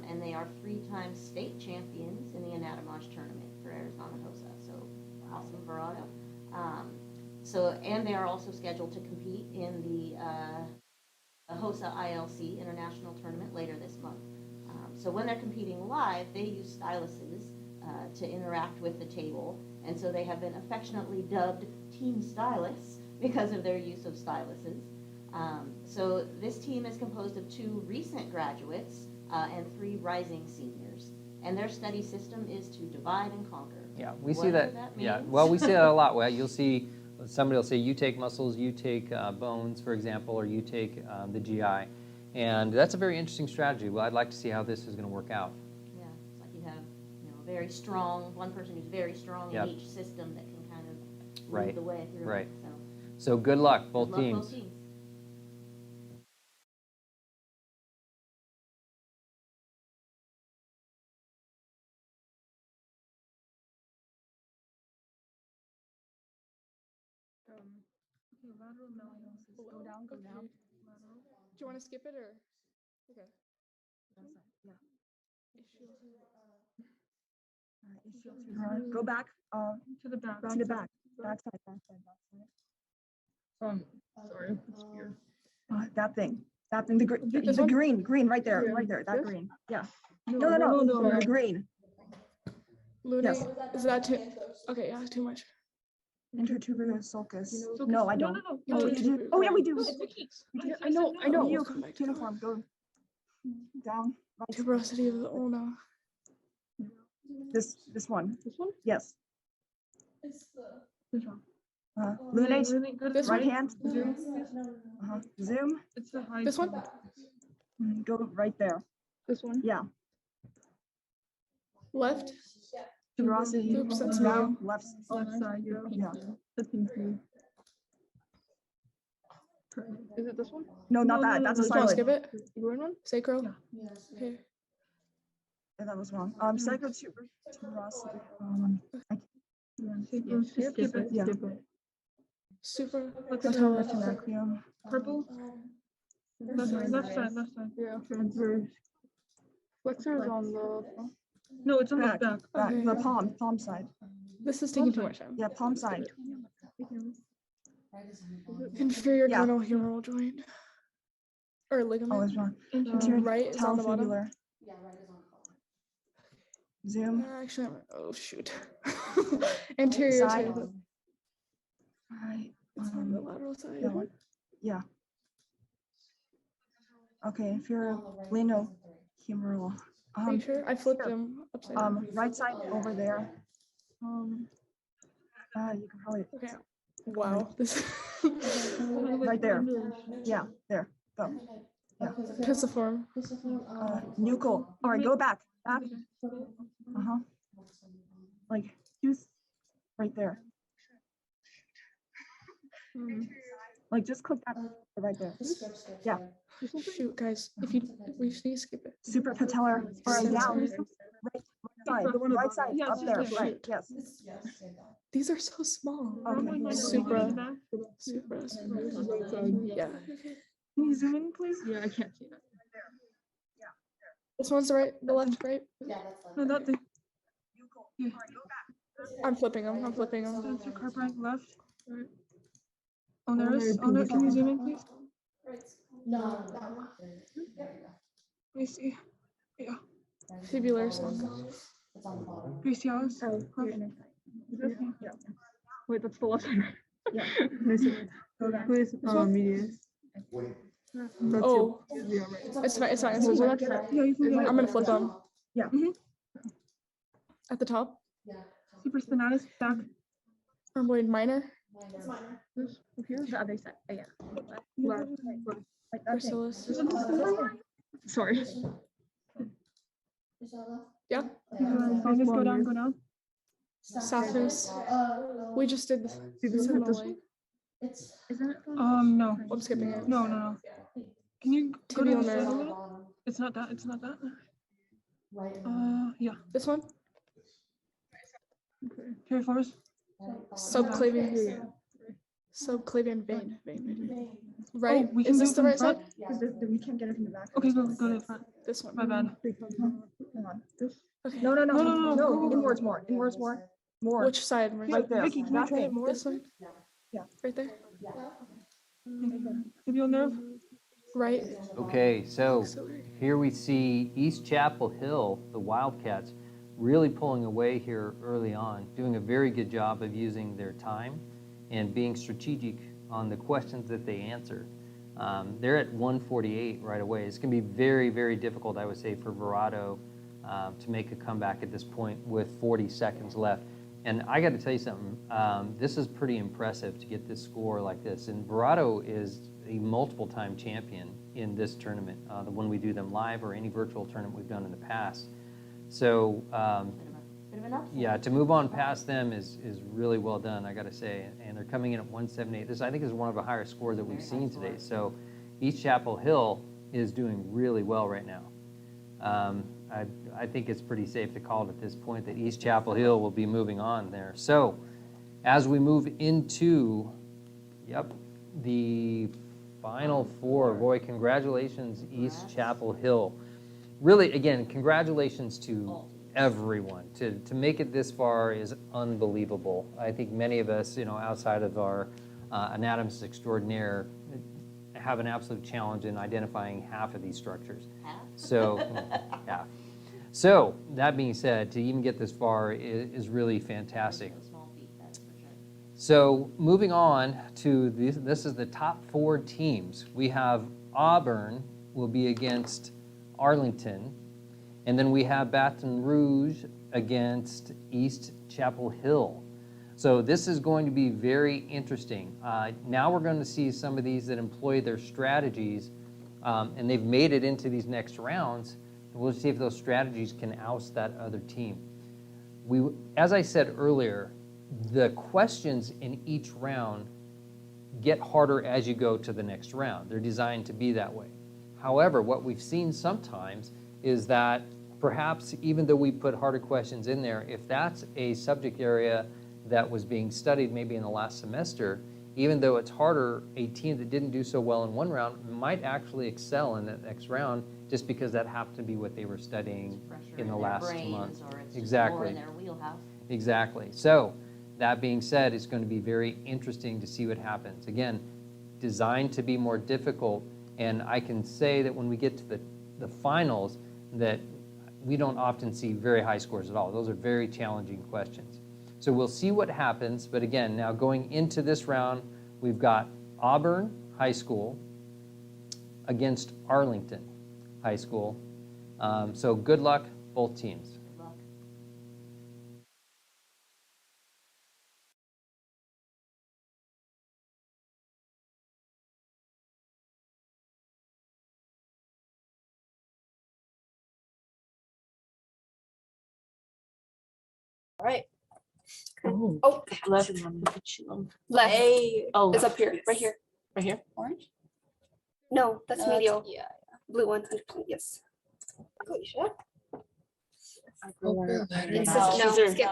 Speaker 4: And they are 3-time state champions in the Anatomage Tournament for Arizona HOSA. So awesome, Verrado. And they are also scheduled to compete in the HOSA ILC International Tournament later this month. So when they're competing live, they use styluses to interact with the table, and so they have been affectionately dubbed Team Stylists because of their use of styluses. So this team is composed of 2 recent graduates and 3 rising seniors, and their study system is to divide and conquer.
Speaker 3: Yeah, we see that. Yeah,
Speaker 4: means.
Speaker 3: well, we see that a lot. Well, you'll see somebody will say, you take muscles, you take bones, for example, or you take the GI. And that's a very interesting strategy. Well, I'd like to see how this is going to work out.
Speaker 4: Yeah, it's like you have, very strong, one person who's very strong
Speaker 3: Yep.
Speaker 4: in each system that can kind of
Speaker 3: Right,
Speaker 4: lead the way through
Speaker 3: right.
Speaker 4: it.
Speaker 3: So good luck, both
Speaker 4: Good luck,
Speaker 3: teams.
Speaker 4: both teams.
Speaker 10: Okay, lateral malleosis. Go down, go down. Lateral. Do you want to skip it or? Okay. Yeah.
Speaker 11: Go back,
Speaker 10: To the back.
Speaker 11: to the back, backside, backside, backside.
Speaker 10: Sorry, it's weird.
Speaker 11: That thing,
Speaker 10: This
Speaker 11: the
Speaker 10: one?
Speaker 11: green, right there,
Speaker 10: Yeah.
Speaker 11: that
Speaker 10: This?
Speaker 11: green, yeah.
Speaker 10: No,
Speaker 11: No, the green.
Speaker 10: Luna,
Speaker 11: Yes.
Speaker 10: is that too? Okay, yeah, too much.
Speaker 11: Intertuberous sulcus.
Speaker 10: Sulcus?
Speaker 11: No, I
Speaker 10: No,
Speaker 11: don't.
Speaker 10: no,
Speaker 11: Oh,
Speaker 10: no.
Speaker 11: you do? Oh, yeah, we do.
Speaker 10: Yeah, I know, I know.
Speaker 11: You, uniform, go down. Right.
Speaker 10: Tuberosity of the ulna.
Speaker 11: This one,
Speaker 10: This one?
Speaker 11: yes.
Speaker 10: This one.
Speaker 11: Lunate,
Speaker 10: Really good.
Speaker 11: right
Speaker 10: Right
Speaker 11: hand. Zoom.
Speaker 10: It's the high. This one?
Speaker 11: Go right there.
Speaker 10: This one?
Speaker 11: Yeah.
Speaker 10: Left?
Speaker 11: Tuberosity.
Speaker 10: Oops, that's
Speaker 11: down,
Speaker 10: me.
Speaker 11: left
Speaker 10: side,
Speaker 11: Yeah.
Speaker 10: Is it this one?
Speaker 11: No, not that. That's a
Speaker 10: Do you want to skip
Speaker 11: silent.
Speaker 10: it? You going one? Sacral? Okay.
Speaker 11: Yeah, that was wrong. Psychotuberosity.
Speaker 10: Skip it.
Speaker 11: Yeah.
Speaker 10: Super.
Speaker 11: Patellofemoral.
Speaker 10: Purple? Left side. Yeah. Flexor is on the. No, it's on
Speaker 11: Back,
Speaker 10: the back.
Speaker 11: back,
Speaker 10: Okay.
Speaker 11: the palm side.
Speaker 10: This is taking too much time.
Speaker 11: Yeah, palm side.
Speaker 10: Inferior
Speaker 11: Yeah.
Speaker 10: glenohumeral humeral joint. Or
Speaker 11: Oh,
Speaker 10: ligament.
Speaker 11: it's wrong.
Speaker 10: Right is on the bottom.
Speaker 11: Talofibular. Zoom.
Speaker 10: Actually, oh shoot. Anterior
Speaker 11: Side.
Speaker 10: to.
Speaker 11: Right.
Speaker 10: It's on the lateral side.
Speaker 11: that one. Yeah. Okay, inferior glenohumeral.
Speaker 10: Are you sure? I flipped them upside down.
Speaker 11: Right side over there. You can probably.
Speaker 10: Okay. Wow. This.
Speaker 11: Right there. Yeah, there. Go. Yeah.
Speaker 10: Pisiform.
Speaker 11: Nuchal. All right, go back. Back. Like, just right there. Like, just click that right there. Yeah.
Speaker 10: Shoot, guys. If you we just need to skip it.
Speaker 11: Suprapatellar or down. Right side, up there. Right. Yes.
Speaker 10: These are so small.
Speaker 11: Okay.
Speaker 10: Supra. Yeah.
Speaker 11: Can you zoom in, please?
Speaker 10: Yeah, I can't see that. This one's the right, the left, right?
Speaker 11: No, not the.
Speaker 10: I'm flipping them.
Speaker 11: Center carpet left. Right. On there, can you zoom in, please? Let me see. Yeah.
Speaker 10: Fibular sulcus.
Speaker 11: Gracilis. Yeah.
Speaker 10: Wait, that's the left side.
Speaker 11: Yeah.
Speaker 10: Go back. Medius. Oh, it's fine.
Speaker 11: Yeah, you can go.
Speaker 10: I'm gonna flip them.
Speaker 11: Yeah.
Speaker 10: At the top.
Speaker 11: Supraspinatus back.
Speaker 10: Rhomboid minor.
Speaker 11: Here's the other side. Oh, yeah.
Speaker 10: Left.
Speaker 11: Like that thing.
Speaker 10: Gracilis. Sorry. Yeah.
Speaker 11: Just go down, go down.
Speaker 10: Southeast. We just did this.
Speaker 11: Did we hit this one?
Speaker 6: Isn't it?
Speaker 11: No.
Speaker 10: I'm skipping it.
Speaker 11: No. Can you go to
Speaker 10: Tibial
Speaker 11: the side a
Speaker 10: nerve.
Speaker 11: little? It's not that. Yeah.
Speaker 10: This one?
Speaker 11: Okay. Carry forward.
Speaker 10: Subclavian. Subclavian vein. Right?
Speaker 11: Oh, we can
Speaker 10: Is
Speaker 11: do
Speaker 10: this
Speaker 11: it
Speaker 10: the
Speaker 11: from
Speaker 10: right side?
Speaker 11: front?
Speaker 6: We can't get it from the back.
Speaker 11: Okay, go to the front.
Speaker 10: This one.
Speaker 11: My bad.
Speaker 6: Hang on.
Speaker 10: Okay.
Speaker 11: No.
Speaker 6: Inwards more. More.
Speaker 10: Which side?
Speaker 11: Right there. Vicky, can you try it more?
Speaker 10: This one?
Speaker 6: Yeah.
Speaker 10: Right there?
Speaker 11: Tibial nerve.
Speaker 10: Right?
Speaker 3: Okay, so here we see East Chapel Hill, the Wildcats, really pulling away here early on, doing a very good job of using their time and being strategic on the questions that they answer. They're at 148 right away. It's going to be very, very difficult, I would say, for Verrado to make a comeback at this point with 40 seconds left. And I got to tell you something, this is pretty impressive to get this score like this. And Verrado is a multiple-time champion in this tournament, when we do them live or any virtual tournament we've done in the past. So, yeah, to move on past them is really well done, I got to say. And they're coming in at 178. This, I think, is one of the higher scores that we've seen today. So East Chapel Hill is doing really well right now. I think it's pretty safe to call it at this point that East Chapel Hill will be moving on there. So as we move into, the Final Four, boy, congratulations, East Chapel Hill. Really, again, congratulations to everyone. To make it this far is unbelievable. I think many of us, outside of our anatomists extraordinaire, have an absolute challenge in identifying half of these structures. So, half. So, that being said, to even get this far is really fantastic. So, moving on to this is the top 4 teams. We have Auburn will be against Arlington, and then we have Baton Rouge against East Chapel Hill. So this is going to be very interesting. Now we're going to see some of these that employ their strategies, and they've made it into these next rounds. We'll see if those strategies can oust that other team. As I said earlier, the questions in each round get harder as you go to the next round. They're designed to be that way. However, what we've seen sometimes is that perhaps even though we put harder questions in there, if that's a subject area that was being studied maybe in the last semester, even though it's harder, a team that didn't do so well in one round might actually excel in that next round just because that happened to be what they were studying in the last month. Exactly.
Speaker 4: In their wheelhouse.
Speaker 3: Exactly. So that being said, it's going to be very interesting to see what happens. Again, designed to be more difficult, and I can say that when we get to the finals that we don't often see very high scores at all. Those are very challenging questions. So we'll see what happens, but again, now going into this round, we've got Auburn High School against Arlington High School. So good luck, both teams.
Speaker 4: Good luck.
Speaker 7: All right.
Speaker 8: Oh, left.
Speaker 7: Left.
Speaker 8: Oh,
Speaker 7: It's up here, right here.
Speaker 8: right here.
Speaker 7: Orange? No, that's
Speaker 8: No,
Speaker 7: medial.
Speaker 8: Yeah.
Speaker 7: Blue one, yes.
Speaker 8: Alicia?
Speaker 7: It's
Speaker 8: No.
Speaker 7: no,
Speaker 8: Scissor.
Speaker 7: skip.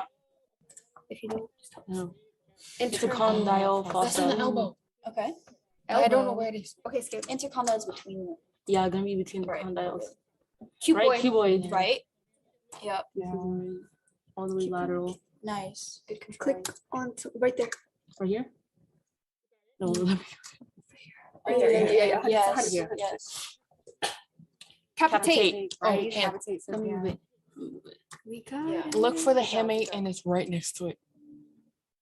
Speaker 7: If you don't.
Speaker 8: No. It's a
Speaker 7: Internal.
Speaker 8: condyle
Speaker 6: That's
Speaker 8: fossa.
Speaker 6: an elbow.
Speaker 7: Okay.
Speaker 6: I don't know where it is.
Speaker 7: Okay, skip.
Speaker 8: Intercondyle is between them. Yeah, gonna be between the
Speaker 7: Right.
Speaker 8: condyles.
Speaker 7: Cuboid.
Speaker 8: Right, cuboid.
Speaker 7: Right? Yep.
Speaker 8: This is all the way lateral.
Speaker 7: Nice. Good control. Click on to right there.
Speaker 8: Right here? No,
Speaker 7: Right there. Yeah.
Speaker 8: Yes,
Speaker 7: Yes.
Speaker 8: yes.
Speaker 7: Capitate.
Speaker 8: Right?
Speaker 6: yeah.
Speaker 8: Capitate. Let me move it. Move it.
Speaker 7: We got.
Speaker 6: Look for the hamate and it's right next to it.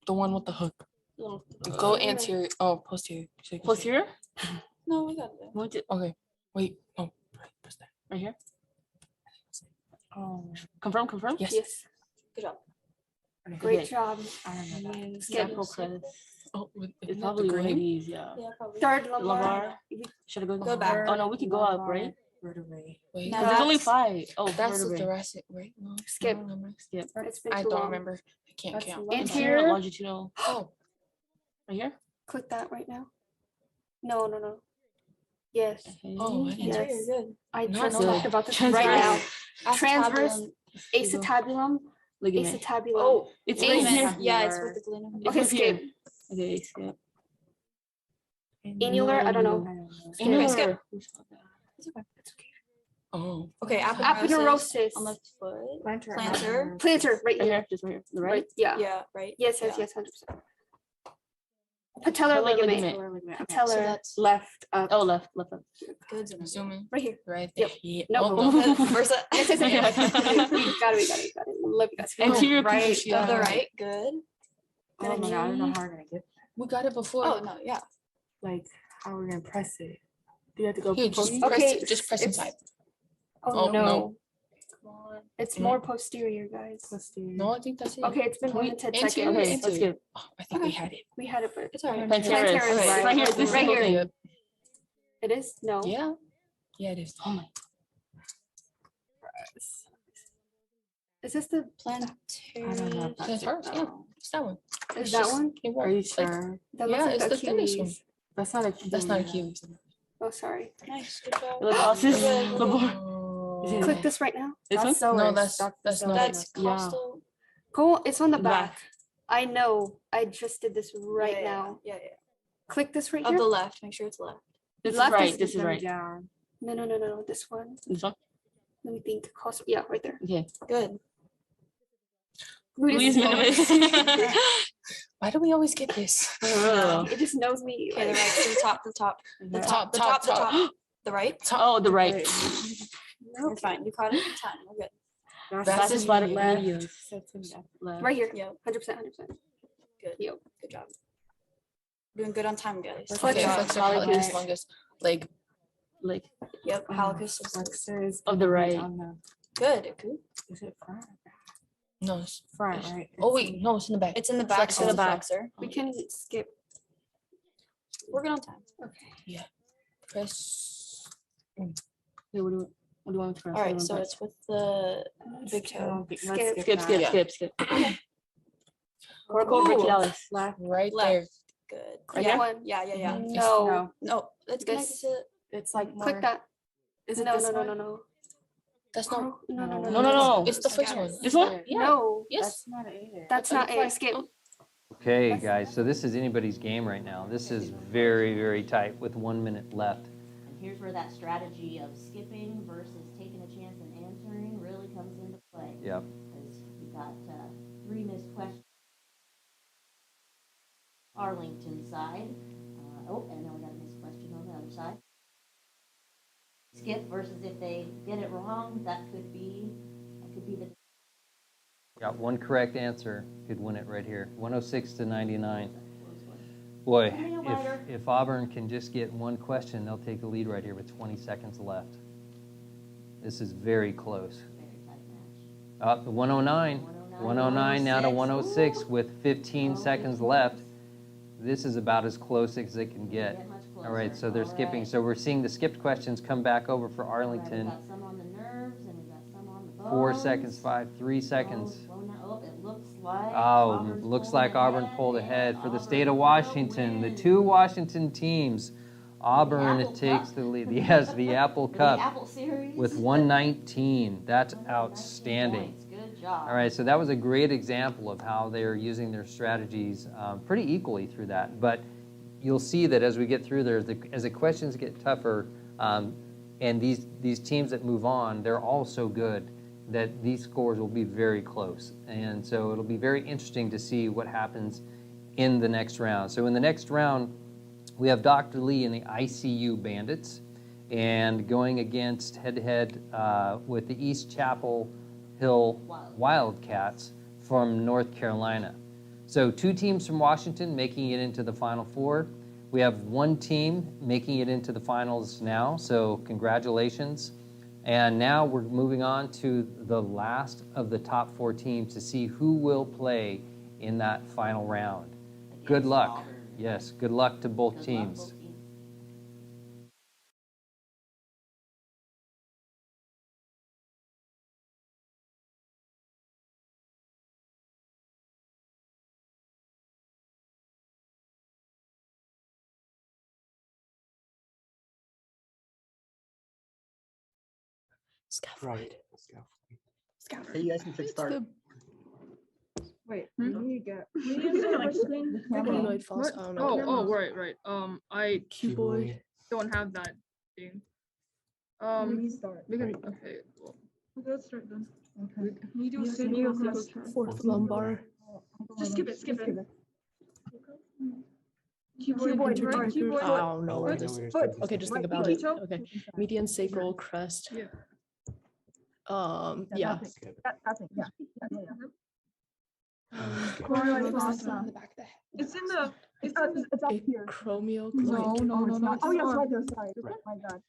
Speaker 6: The one with the hook. Go anterior. Oh, posterior.
Speaker 8: Posterior?
Speaker 7: No, we got it.
Speaker 8: Move it.
Speaker 6: Okay. Wait. No. Press that.
Speaker 8: Right here?
Speaker 6: Oh.
Speaker 8: Confirm?
Speaker 6: Yes.
Speaker 7: Yes. Good job.
Speaker 8: Okay.
Speaker 7: Great job.
Speaker 8: Skip.
Speaker 6: Oh,
Speaker 8: It's probably one of these, yeah.
Speaker 7: Third lumbar.
Speaker 8: Lumbar. Should I go
Speaker 7: back.
Speaker 8: Oh no, we could go up, right?
Speaker 6: Wait.
Speaker 7: No,
Speaker 8: Because there's only
Speaker 7: that's-
Speaker 8: 5. Oh,
Speaker 6: That's the
Speaker 8: vertebrae.
Speaker 6: thoracic, right? No,
Speaker 7: Skip.
Speaker 6: no, no, no.
Speaker 8: Skip.
Speaker 7: It's been
Speaker 6: I
Speaker 7: too
Speaker 6: don't
Speaker 7: long.
Speaker 6: remember. I can't
Speaker 12: That's
Speaker 6: count.
Speaker 12: left.
Speaker 6: Interior, longitudinal. Oh, right here.
Speaker 12: Click that right now. No, no, no. Yes.
Speaker 6: Oh, I didn't
Speaker 12: Yes.
Speaker 6: see it.
Speaker 12: I
Speaker 6: No,
Speaker 12: just
Speaker 6: no.
Speaker 12: talked about this right now. Transverse,
Speaker 6: Acetabulum,
Speaker 12: acetabulum,
Speaker 6: ligament.
Speaker 12: acetabulum.
Speaker 6: Oh, it's
Speaker 12: ligament.
Speaker 8: Yeah, it's with the glenoid.
Speaker 12: Okay, skip.
Speaker 6: Okay, skip.
Speaker 12: Annular, I don't know.
Speaker 6: Annular.
Speaker 12: Skip.
Speaker 8: It's okay.
Speaker 6: Oh.
Speaker 8: Okay,
Speaker 12: Aponeurosis.
Speaker 8: on left foot.
Speaker 12: Plantar.
Speaker 8: Plantar.
Speaker 12: Plantar, right
Speaker 6: Right
Speaker 12: here.
Speaker 6: here, just right here. The
Speaker 12: Right,
Speaker 6: right.
Speaker 12: yeah.
Speaker 8: Yeah, right.
Speaker 12: Yes, yes,
Speaker 8: Yeah.
Speaker 12: yes, 100%. Patellar ligament. Patellar.
Speaker 8: So that's
Speaker 12: left up.
Speaker 6: Oh, left.
Speaker 8: good.
Speaker 6: I'm assuming.
Speaker 12: Right here.
Speaker 6: Right
Speaker 12: Yep.
Speaker 6: there. Yeah.
Speaker 12: No,
Speaker 6: Oh,
Speaker 12: no.
Speaker 8: Versa.
Speaker 12: Yes, yes, yes, yes. We got it. Love you guys.
Speaker 6: Anterior
Speaker 12: right.
Speaker 6: cruciate.
Speaker 8: Of the right. Good.
Speaker 5: Oh my god, I don't know how we're gonna get
Speaker 6: We got it before.
Speaker 8: Oh no, yeah.
Speaker 5: like how we're gonna press it. Do you have to go
Speaker 6: Here, just
Speaker 5: before?
Speaker 6: press
Speaker 12: Okay,
Speaker 6: it. Just press
Speaker 12: it's-
Speaker 6: inside.
Speaker 12: Oh,
Speaker 6: Oh,
Speaker 12: no.
Speaker 6: no.
Speaker 12: It's
Speaker 6: No.
Speaker 12: more posterior, guys.
Speaker 5: Posterior.
Speaker 6: No, I think that's it.
Speaker 12: Okay, it's been more than 10 seconds.
Speaker 6: Anterior,
Speaker 12: Okay,
Speaker 6: let's get. Oh, I thought we had it.
Speaker 12: we had it, but
Speaker 8: It's alright.
Speaker 6: Plantaris.
Speaker 12: Plantaris.
Speaker 6: Right here. This
Speaker 12: Right
Speaker 6: is
Speaker 12: here.
Speaker 6: okay.
Speaker 12: it is? No.
Speaker 6: Yeah. Yeah, it is. Oh my.
Speaker 12: Is this the
Speaker 5: I don't know.
Speaker 8: Plantar.
Speaker 6: That's ours. Yeah, it's that one.
Speaker 12: Is
Speaker 6: It's
Speaker 12: that
Speaker 6: just-
Speaker 12: one?
Speaker 6: it
Speaker 5: Are
Speaker 6: won't-
Speaker 5: you
Speaker 6: like,
Speaker 5: sure?
Speaker 12: That
Speaker 6: Yeah,
Speaker 12: looks
Speaker 6: it's
Speaker 12: like
Speaker 6: the thinnest one.
Speaker 12: Achilles.
Speaker 5: That's not a
Speaker 6: That's not a cube.
Speaker 12: Oh, sorry.
Speaker 8: Nice. Good job.
Speaker 5: Look, also
Speaker 6: Oh.
Speaker 12: Click this right now.
Speaker 5: This one?
Speaker 6: No, that's not
Speaker 8: That's
Speaker 6: it.
Speaker 8: costal.
Speaker 12: Go. It's on the
Speaker 6: The
Speaker 12: back.
Speaker 6: back.
Speaker 12: I know. I just did this right
Speaker 8: Yeah,
Speaker 12: now.
Speaker 8: Yeah.
Speaker 12: Click this right
Speaker 8: Of
Speaker 12: here.
Speaker 8: the left. Make sure it's left.
Speaker 6: This is
Speaker 12: Left
Speaker 6: right.
Speaker 12: is
Speaker 6: This is right.
Speaker 5: Down.
Speaker 12: No. This one.
Speaker 6: This one.
Speaker 12: Let me think. Yeah, right there.
Speaker 6: Okay.
Speaker 8: Good.
Speaker 6: Please
Speaker 12: minimus.
Speaker 6: minimus. Why do we always get this?
Speaker 12: It just knows me.
Speaker 8: Okay, the
Speaker 12: like-
Speaker 8: right to the top, the top. The
Speaker 6: The
Speaker 8: top,
Speaker 6: top,
Speaker 8: the top. The right.
Speaker 6: Oh, the right.
Speaker 8: You're fine. You caught it in time. We're good.
Speaker 6: Vastus medius.
Speaker 5: Left.
Speaker 12: Right here.
Speaker 8: Yep.
Speaker 12: 100%. 100%.
Speaker 8: Good.
Speaker 12: Yep.
Speaker 8: Good job. Doing good on time, guys.
Speaker 12: Flexor,
Speaker 6: Okay, flexor,
Speaker 12: hallucis.
Speaker 6: hallucis, longus, leg.
Speaker 8: Yep. Hallucis.
Speaker 5: Flexor is
Speaker 6: Of the right.
Speaker 5: on the,
Speaker 8: Good. Good.
Speaker 5: is it front?
Speaker 6: No. It's,
Speaker 5: Front, right?
Speaker 6: oh wait, no, it's in the back.
Speaker 8: It's in the back.
Speaker 6: Flexor.
Speaker 8: So the back, sir.
Speaker 12: We can skip.
Speaker 8: We're good on time.
Speaker 6: Press.
Speaker 5: Wait, what do you want to press?
Speaker 8: All right. So it's with the big toe.
Speaker 5: Let's
Speaker 12: Skip.
Speaker 5: that.
Speaker 6: Skip.
Speaker 5: Corporalis. Left.
Speaker 6: Right
Speaker 8: Left.
Speaker 6: there.
Speaker 8: Good.
Speaker 12: Click
Speaker 8: Yeah.
Speaker 12: one.
Speaker 8: Yeah.
Speaker 12: No.
Speaker 8: No, it's connected
Speaker 12: This-
Speaker 8: to.
Speaker 5: It's like more.
Speaker 12: Click that.
Speaker 5: Is it
Speaker 12: No.
Speaker 5: this one?
Speaker 12: No.
Speaker 6: That's not.
Speaker 12: No.
Speaker 6: It's the first one.
Speaker 5: This one?
Speaker 6: Yeah.
Speaker 12: No.
Speaker 6: Yes.
Speaker 5: That's not it either.
Speaker 12: That's not it. Skip.
Speaker 3: Okay, guys, so this is anybody's game right now. This is very, very tight with 1 minute left.
Speaker 4: And here's where that strategy of skipping versus taking a chance and answering really comes into play.
Speaker 3: Yep.
Speaker 4: Because we got 3 missed questions. Arlington side. And then we got a missed question on the other side. Skip versus if they get it wrong, that could be the
Speaker 3: Got one correct answer, could win it right here. 106 to 99. Boy,
Speaker 4: Coming in lighter.
Speaker 3: if Auburn can just get one question, they'll take the lead right here with 20 seconds left. This is very close.
Speaker 4: very tight match.
Speaker 3: Up to 109. 109 now to 106 with 15 seconds left. This is about as close as it can get.
Speaker 4: Get much
Speaker 3: All right,
Speaker 4: closer.
Speaker 3: so they're
Speaker 4: All
Speaker 3: skipping.
Speaker 4: right.
Speaker 3: So we're seeing the skipped questions come back over for
Speaker 4: All right,
Speaker 3: Arlington.
Speaker 4: we got some on the nerves and we got some on the bones.
Speaker 3: 4 seconds, 5, 3 seconds.
Speaker 4: It looks like.
Speaker 3: Oh,
Speaker 4: Auburn's
Speaker 3: looks
Speaker 4: pulling
Speaker 3: like Auburn
Speaker 4: ahead,
Speaker 3: pulled
Speaker 4: and
Speaker 3: ahead for the
Speaker 4: Auburn
Speaker 3: state of
Speaker 4: will
Speaker 3: Washington. The
Speaker 4: win.
Speaker 3: 2 Washington teams. Auburn
Speaker 4: Apple
Speaker 3: takes
Speaker 4: Cup.
Speaker 3: the lead. Yes, the Apple
Speaker 4: For the
Speaker 3: Cup
Speaker 4: Apple Series.
Speaker 3: with 119. That's
Speaker 4: 119
Speaker 3: outstanding.
Speaker 4: points. Good job.
Speaker 3: All right, so that was a great example of how they're using their strategies pretty equally through that. But you'll see that as we get through there, as the questions get tougher, and these teams that move on, they're all so good that these scores will be very close. And so it'll be very interesting to see what happens in the next round. So in the next round, we have Dr. Lee and the ICU Bandits, and going against head-to-head with the East Chapel Hill Wildcats from North Carolina. So 2 teams from Washington making it into the Final Four. We have 1 team making it into the finals now, so congratulations. And now we're moving on to the last of the top 4 teams to see who will play in that final round. Good
Speaker 4: Against
Speaker 3: luck.
Speaker 4: Auburn.
Speaker 3: Yes, good luck to both
Speaker 4: Good luck,
Speaker 3: teams.
Speaker 4: both teams.
Speaker 5: Right.
Speaker 11: Scaffold.
Speaker 5: Hey, you guys can click start.
Speaker 11: Wait,
Speaker 10: Hmm?
Speaker 11: let me get.
Speaker 6: Humanoid false. I don't know.
Speaker 10: Oh, right. I
Speaker 6: Cuboid.
Speaker 10: don't have that thing.
Speaker 11: Restart.
Speaker 10: We can, okay. Well,
Speaker 11: Let's start then.
Speaker 10: medial
Speaker 11: Medial
Speaker 10: sacral
Speaker 11: sacral
Speaker 10: crest.
Speaker 11: crest.
Speaker 6: Fourth lumbar.
Speaker 10: Just skip it.
Speaker 11: Cuboid,
Speaker 10: Right,
Speaker 11: right,
Speaker 10: cuboid.
Speaker 6: I don't know where
Speaker 5: I know
Speaker 6: this.
Speaker 5: where it's
Speaker 11: Foot.
Speaker 5: going.
Speaker 6: Okay, just think
Speaker 11: Right,
Speaker 6: about
Speaker 11: right.
Speaker 6: it. Okay. Median sacral crest.
Speaker 10: Yeah.
Speaker 6: Yeah.
Speaker 5: Skip.
Speaker 11: That's it, yeah.
Speaker 5: Skip.
Speaker 11: Choroid fossa.
Speaker 6: On the back of the head.
Speaker 10: It's in the,
Speaker 11: It's up here.
Speaker 6: Acromial.
Speaker 10: no.
Speaker 11: Oh, yes,
Speaker 10: arm.
Speaker 11: right there, sorry.
Speaker 5: Right.
Speaker 11: My God.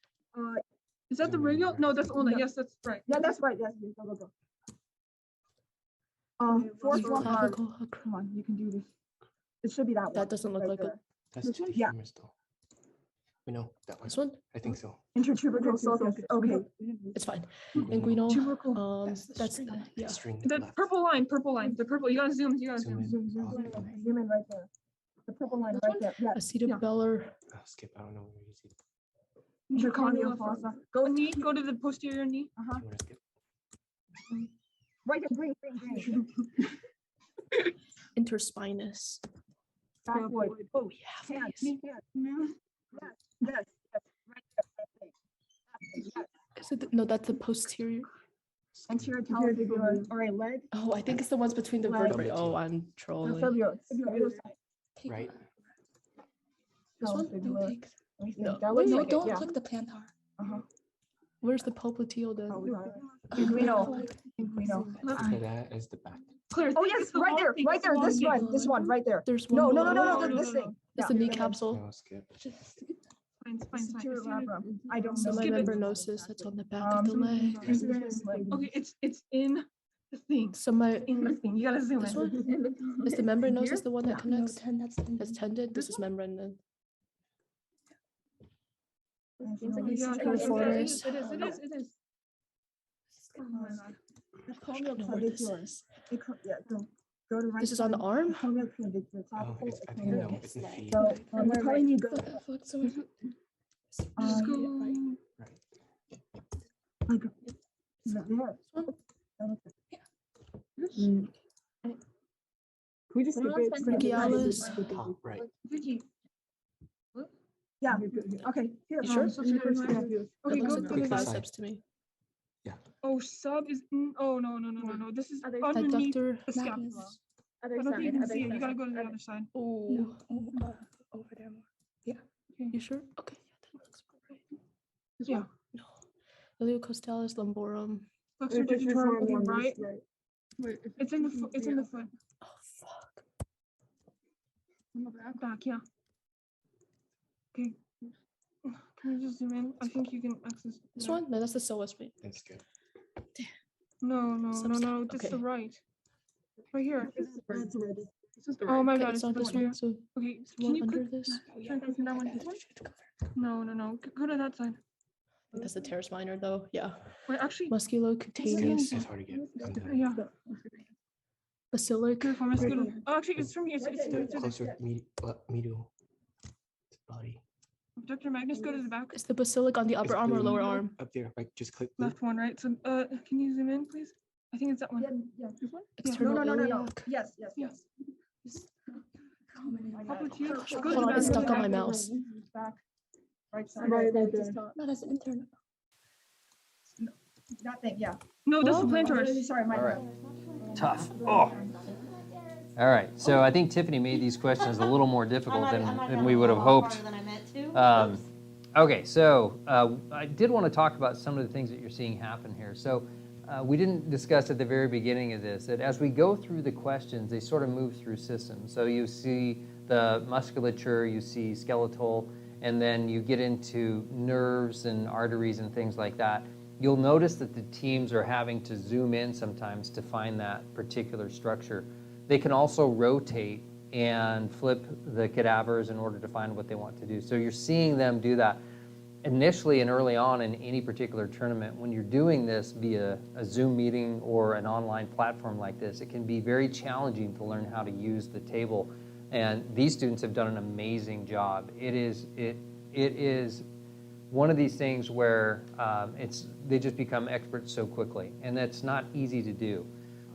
Speaker 10: Is that the
Speaker 5: Zoom in
Speaker 10: radial?
Speaker 5: there.
Speaker 10: No, that's ulna.
Speaker 11: No.
Speaker 10: Yes, that's right.
Speaker 11: Yeah, that's right, yes, yes, go. Fourth lumbar.
Speaker 6: Clavicle.
Speaker 11: Come on, you can do this. It should be that one.
Speaker 6: That doesn't look
Speaker 11: right
Speaker 6: like
Speaker 11: there.
Speaker 6: it.
Speaker 5: That's the
Speaker 11: Yeah.
Speaker 5: humerus though. We know that one.
Speaker 6: This one?
Speaker 5: I think so.
Speaker 11: Intertubercle sulcus, okay.
Speaker 6: It's fine.
Speaker 5: Inguinal.
Speaker 6: Inguinal.
Speaker 5: That's the
Speaker 6: That's
Speaker 5: string.
Speaker 6: the, yeah.
Speaker 5: String
Speaker 10: The
Speaker 5: left.
Speaker 10: purple line. The purple. You gotta zoom.
Speaker 5: Zoom in.
Speaker 11: Zoom in right there. The purple line right there, yeah.
Speaker 6: Acetobellar.
Speaker 5: Skip. I don't know where you see.
Speaker 11: Intercondylar fossa.
Speaker 10: Go knee. Go to the posterior knee.
Speaker 5: You want to skip?
Speaker 11: Right there, green.
Speaker 6: Interspinous.
Speaker 11: Backward.
Speaker 6: Oh, we have
Speaker 11: Hand,
Speaker 6: these.
Speaker 11: yes, right there, that's it. Yes.
Speaker 6: Is it no, that's the posterior.
Speaker 11: Anterior talus or a leg.
Speaker 6: Oh, I think it's the ones between the
Speaker 11: Leg.
Speaker 6: vertebrae. Oh, I'm trolling.
Speaker 11: Fibula.
Speaker 5: Right.
Speaker 6: This one?
Speaker 11: Fibula.
Speaker 6: Take-
Speaker 11: No,
Speaker 6: No.
Speaker 11: that looks
Speaker 6: Wait,
Speaker 11: like it,
Speaker 6: don't
Speaker 11: yeah.
Speaker 6: click the plantar.
Speaker 11: Uh-huh.
Speaker 6: Where's the popliteal then?
Speaker 11: Inguinal.
Speaker 5: So that is the back.
Speaker 10: Clear.
Speaker 11: Oh, yes, right there, this one, right there.
Speaker 6: There's
Speaker 11: No,
Speaker 6: one.
Speaker 11: no, this thing.
Speaker 6: It's the knee capsule.
Speaker 5: No, skip.
Speaker 10: Fine.
Speaker 11: Superior labrum. I don't know.
Speaker 6: Semimembranosus. That's on the back of the leg.
Speaker 10: Okay, it's in the thing. In the thing. You gotta zoom
Speaker 6: This
Speaker 10: in.
Speaker 6: one? Is the membranosus the one that connects? That's tendon. This is membrane then. Piriformis.
Speaker 10: It is. Oh my God.
Speaker 6: I don't know where this is.
Speaker 11: Yeah, go to right.
Speaker 6: This is on the arm?
Speaker 5: Oh, it's, I think no, it's in the feet.
Speaker 11: So, I'm telling you, go.
Speaker 10: Just go.
Speaker 5: Right.
Speaker 11: Is it there? Can we just skip it?
Speaker 6: Brachialis.
Speaker 5: Top right.
Speaker 11: Yeah, okay, here.
Speaker 6: You sure?
Speaker 11: Okay,
Speaker 10: Okay,
Speaker 6: That
Speaker 10: go
Speaker 6: looks
Speaker 10: to
Speaker 6: like
Speaker 10: the
Speaker 6: biceps to me.
Speaker 10: Oh, sub is. Oh no. This is underneath
Speaker 6: Adductor.
Speaker 10: the scapula. I
Speaker 7: Other
Speaker 10: don't think you
Speaker 7: side,
Speaker 10: can see it. You gotta go to the
Speaker 7: other
Speaker 10: other side.
Speaker 6: Oh,
Speaker 7: over there more.
Speaker 6: you sure? Okay, yeah, that looks right.
Speaker 10: Yeah.
Speaker 6: No. Iliocostalis lumborum.
Speaker 10: Flexor digitorum on the right. Wait, it's in the foot. It's in the foot.
Speaker 6: Oh, fuck.
Speaker 10: On the back, yeah. Okay. Can you just zoom in? I think you can access.
Speaker 6: This one? No, that's the psoas. Wait.
Speaker 5: And skip.
Speaker 10: No. This
Speaker 6: Okay.
Speaker 10: is the right. Right here.
Speaker 11: That's right.
Speaker 10: This is the right. Oh my
Speaker 6: Okay,
Speaker 10: God,
Speaker 6: it's not this
Speaker 10: here.
Speaker 6: one. So
Speaker 10: Okay,
Speaker 6: it's
Speaker 10: can
Speaker 6: one
Speaker 10: you
Speaker 6: under
Speaker 10: click?
Speaker 6: this.
Speaker 10: Try clicking that one. No. Go to that side.
Speaker 6: That's the teres minor though. Yeah.
Speaker 10: Wait, actually.
Speaker 6: Musculocutaneous.
Speaker 5: It's hard to get.
Speaker 10: Yeah.
Speaker 6: Basilic.
Speaker 10: Careful, muscular. Oh, actually, it's from here. It's
Speaker 5: Closer, medial to body.
Speaker 10: Dr. Magnus, go to the back.
Speaker 6: Is the basilic on the upper
Speaker 5: It's
Speaker 6: arm or
Speaker 5: blue.
Speaker 6: lower arm?
Speaker 5: Up there, right? Just click blue.
Speaker 10: Left one, right? So, can you zoom in, please? I think it's that one.
Speaker 11: Yeah.
Speaker 10: This one?
Speaker 6: External
Speaker 11: No.
Speaker 6: iliac.
Speaker 11: Yes.
Speaker 10: Popliteal.
Speaker 6: Gosh,
Speaker 10: Go to
Speaker 6: hold
Speaker 10: the
Speaker 6: on,
Speaker 10: back,
Speaker 6: it's
Speaker 10: go to
Speaker 6: stuck
Speaker 10: the
Speaker 6: on my
Speaker 10: back.
Speaker 6: mouse.
Speaker 11: Back. Right side.
Speaker 7: No, that's internal.
Speaker 11: That thing, yeah.
Speaker 10: No, that's the plantar.
Speaker 11: Sorry, my
Speaker 3: All right.
Speaker 11: bad.
Speaker 3: Tough. Oh. All right. So I think Tiffany made these questions a little more difficult than we would have hoped. Okay, so I did want to talk about some of the things that you're seeing happen here. So we didn't discuss at the very beginning of this that as we go through the questions, they sort of move through systems. So you see the musculature, you see skeletal, and then you get into nerves and arteries and things like that. You'll notice that the teams are having to zoom in sometimes to find that particular structure. They can also rotate and flip the cadavers in order to find what they want to do. So you're seeing them do that. Initially and early on in any particular tournament, when you're doing this via a Zoom meeting or an online platform like this, it can be very challenging to learn how to use the table. And these students have done an amazing job. It is one of these things where they just become experts so quickly, and that's not easy to do.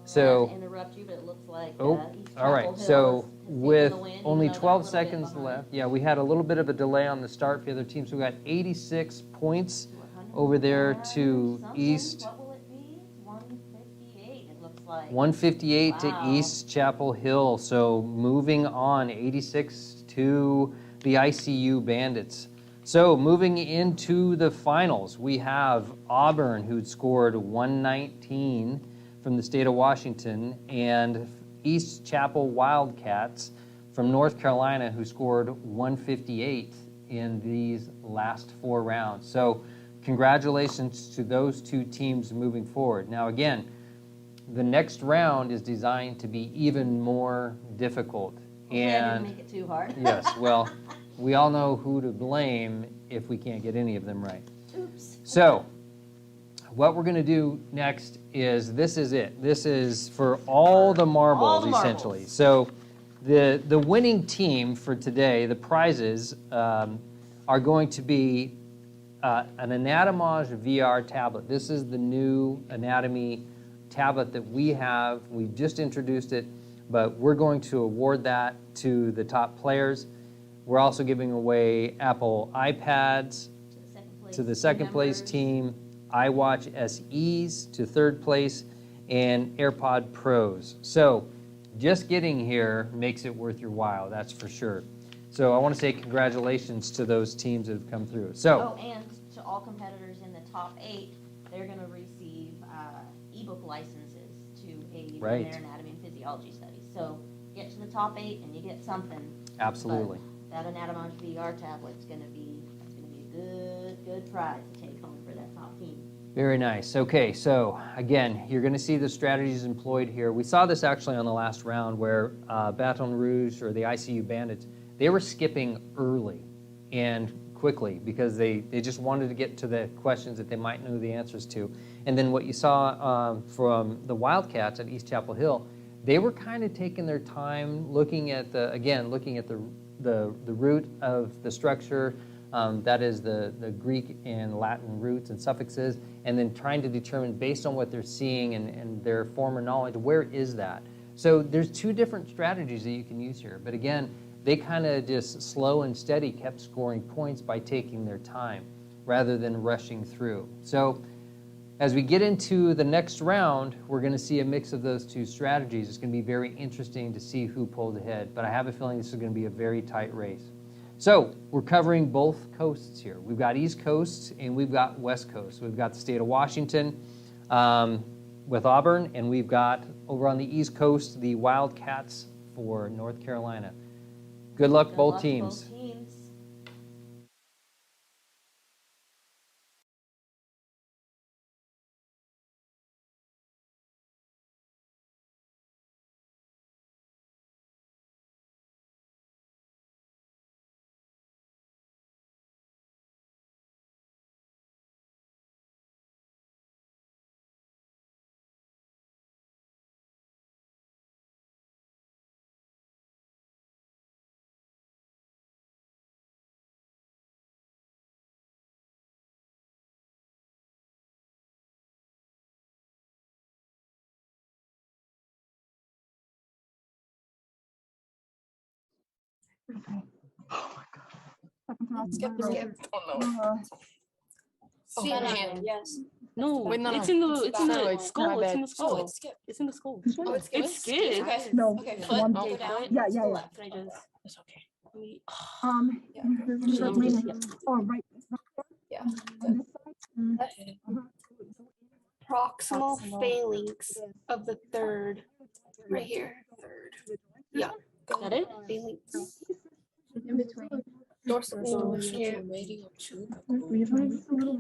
Speaker 3: So,
Speaker 4: interrupt you, but it looks like East
Speaker 3: all right.
Speaker 4: Chapel Hill
Speaker 3: So
Speaker 4: is
Speaker 3: with
Speaker 4: taking the win,
Speaker 3: only
Speaker 4: even though they're a
Speaker 3: 12
Speaker 4: little bit
Speaker 3: seconds
Speaker 4: behind.
Speaker 3: left, yeah, we had a little bit of a delay on the start for the other team. So we got 86 points over there to East.
Speaker 4: What will it be? 158, it looks like.
Speaker 3: 158 to
Speaker 4: Wow.
Speaker 3: East Chapel Hill. So moving on, 86 to the ICU Bandits. So moving into the finals, we have Auburn, who'd scored 119 from the state of Washington, and East Chapel Wildcats from North Carolina, who scored 158 in these last 4 rounds. So congratulations to those 2 teams moving forward. Now again, the next round is designed to be even more difficult.
Speaker 4: Hopefully I didn't make it too hard.
Speaker 3: Yes, well, we all know who to blame if we can't get any of them right.
Speaker 4: Oops.
Speaker 3: So, what we're going to do next is, this is it. This is for all the marbles, essentially. So, the winning team for today, the prizes, are going to be an Anatomage VR tablet. This is the new anatomy tablet that we have. We've just introduced it, but we're going to award that to the top players. We're also giving away Apple iPads to the second place team, iWatch SEs to third place, and AirPod Pros. So just getting here makes it worth your while, that's for sure. So I want to say congratulations to those teams that have come through. So,
Speaker 4: Oh, and to all competitors in the top 8, they're going to receive ebook licenses to aid in their anatomy and physiology studies. So get to the top 8 and you get something.
Speaker 3: absolutely.
Speaker 4: But that Anatomage VR tablet's going to be a good prize to take home for that top team.
Speaker 3: Very nice. Okay, so again, you're going to see the strategies employed here. We saw this actually on the last round where Baton Rouge, or the ICU Bandits, they were skipping early and quickly because they just wanted to get to the questions that they might know the answers to. And then what you saw from the Wildcats at East Chapel Hill, they were kind of taking their time looking at the root of the structure, that is the Greek and Latin roots and suffixes, and then trying to determine based on what they're seeing and their former knowledge, where is that? So there's 2 different strategies that you can use here. But again, they kind of just slow and steady kept scoring points by taking their time rather than rushing through. So as we get into the next round, we're going to see a mix of those 2 strategies. It's going to be very interesting to see who pulled ahead, but I have a feeling this is going to be a very tight race. So we're covering both coasts here. We've got East Coast and we've got West Coast. We've got the state of Washington with Auburn, and we've got over on the East Coast the Wildcats for North Carolina. Good luck, both teams.
Speaker 4: Both teams.
Speaker 6: Skip. Oh no.
Speaker 12: See
Speaker 6: Oh,
Speaker 12: hand. Yes.
Speaker 8: No,
Speaker 6: Wait, no,
Speaker 8: it's
Speaker 6: no.
Speaker 8: in the it's in
Speaker 6: No,
Speaker 8: the
Speaker 6: it's
Speaker 8: skull.
Speaker 6: my
Speaker 8: It's in
Speaker 6: bad.
Speaker 8: the skull.
Speaker 6: Oh, it's skip.
Speaker 8: It's in the skull.
Speaker 6: Oh, it's
Speaker 8: It's skid.
Speaker 6: Okay.
Speaker 11: No.
Speaker 6: Okay.
Speaker 11: One.
Speaker 6: Foot.
Speaker 8: Okay.
Speaker 6: Go down.
Speaker 11: Yeah,
Speaker 6: to
Speaker 11: yeah,
Speaker 6: the
Speaker 11: yeah.
Speaker 6: left.
Speaker 8: Can I just?
Speaker 6: It's okay.
Speaker 8: Let me-
Speaker 11: Yeah. Oh, right.
Speaker 6: Yeah.
Speaker 11: On this side.
Speaker 6: Okay.
Speaker 12: Proximal phalanx of the third. Right here. Third. Yeah.
Speaker 8: That it?
Speaker 12: Phalanx.
Speaker 11: In between.
Speaker 6: Dorsal
Speaker 12: Yeah.
Speaker 6: radial tube.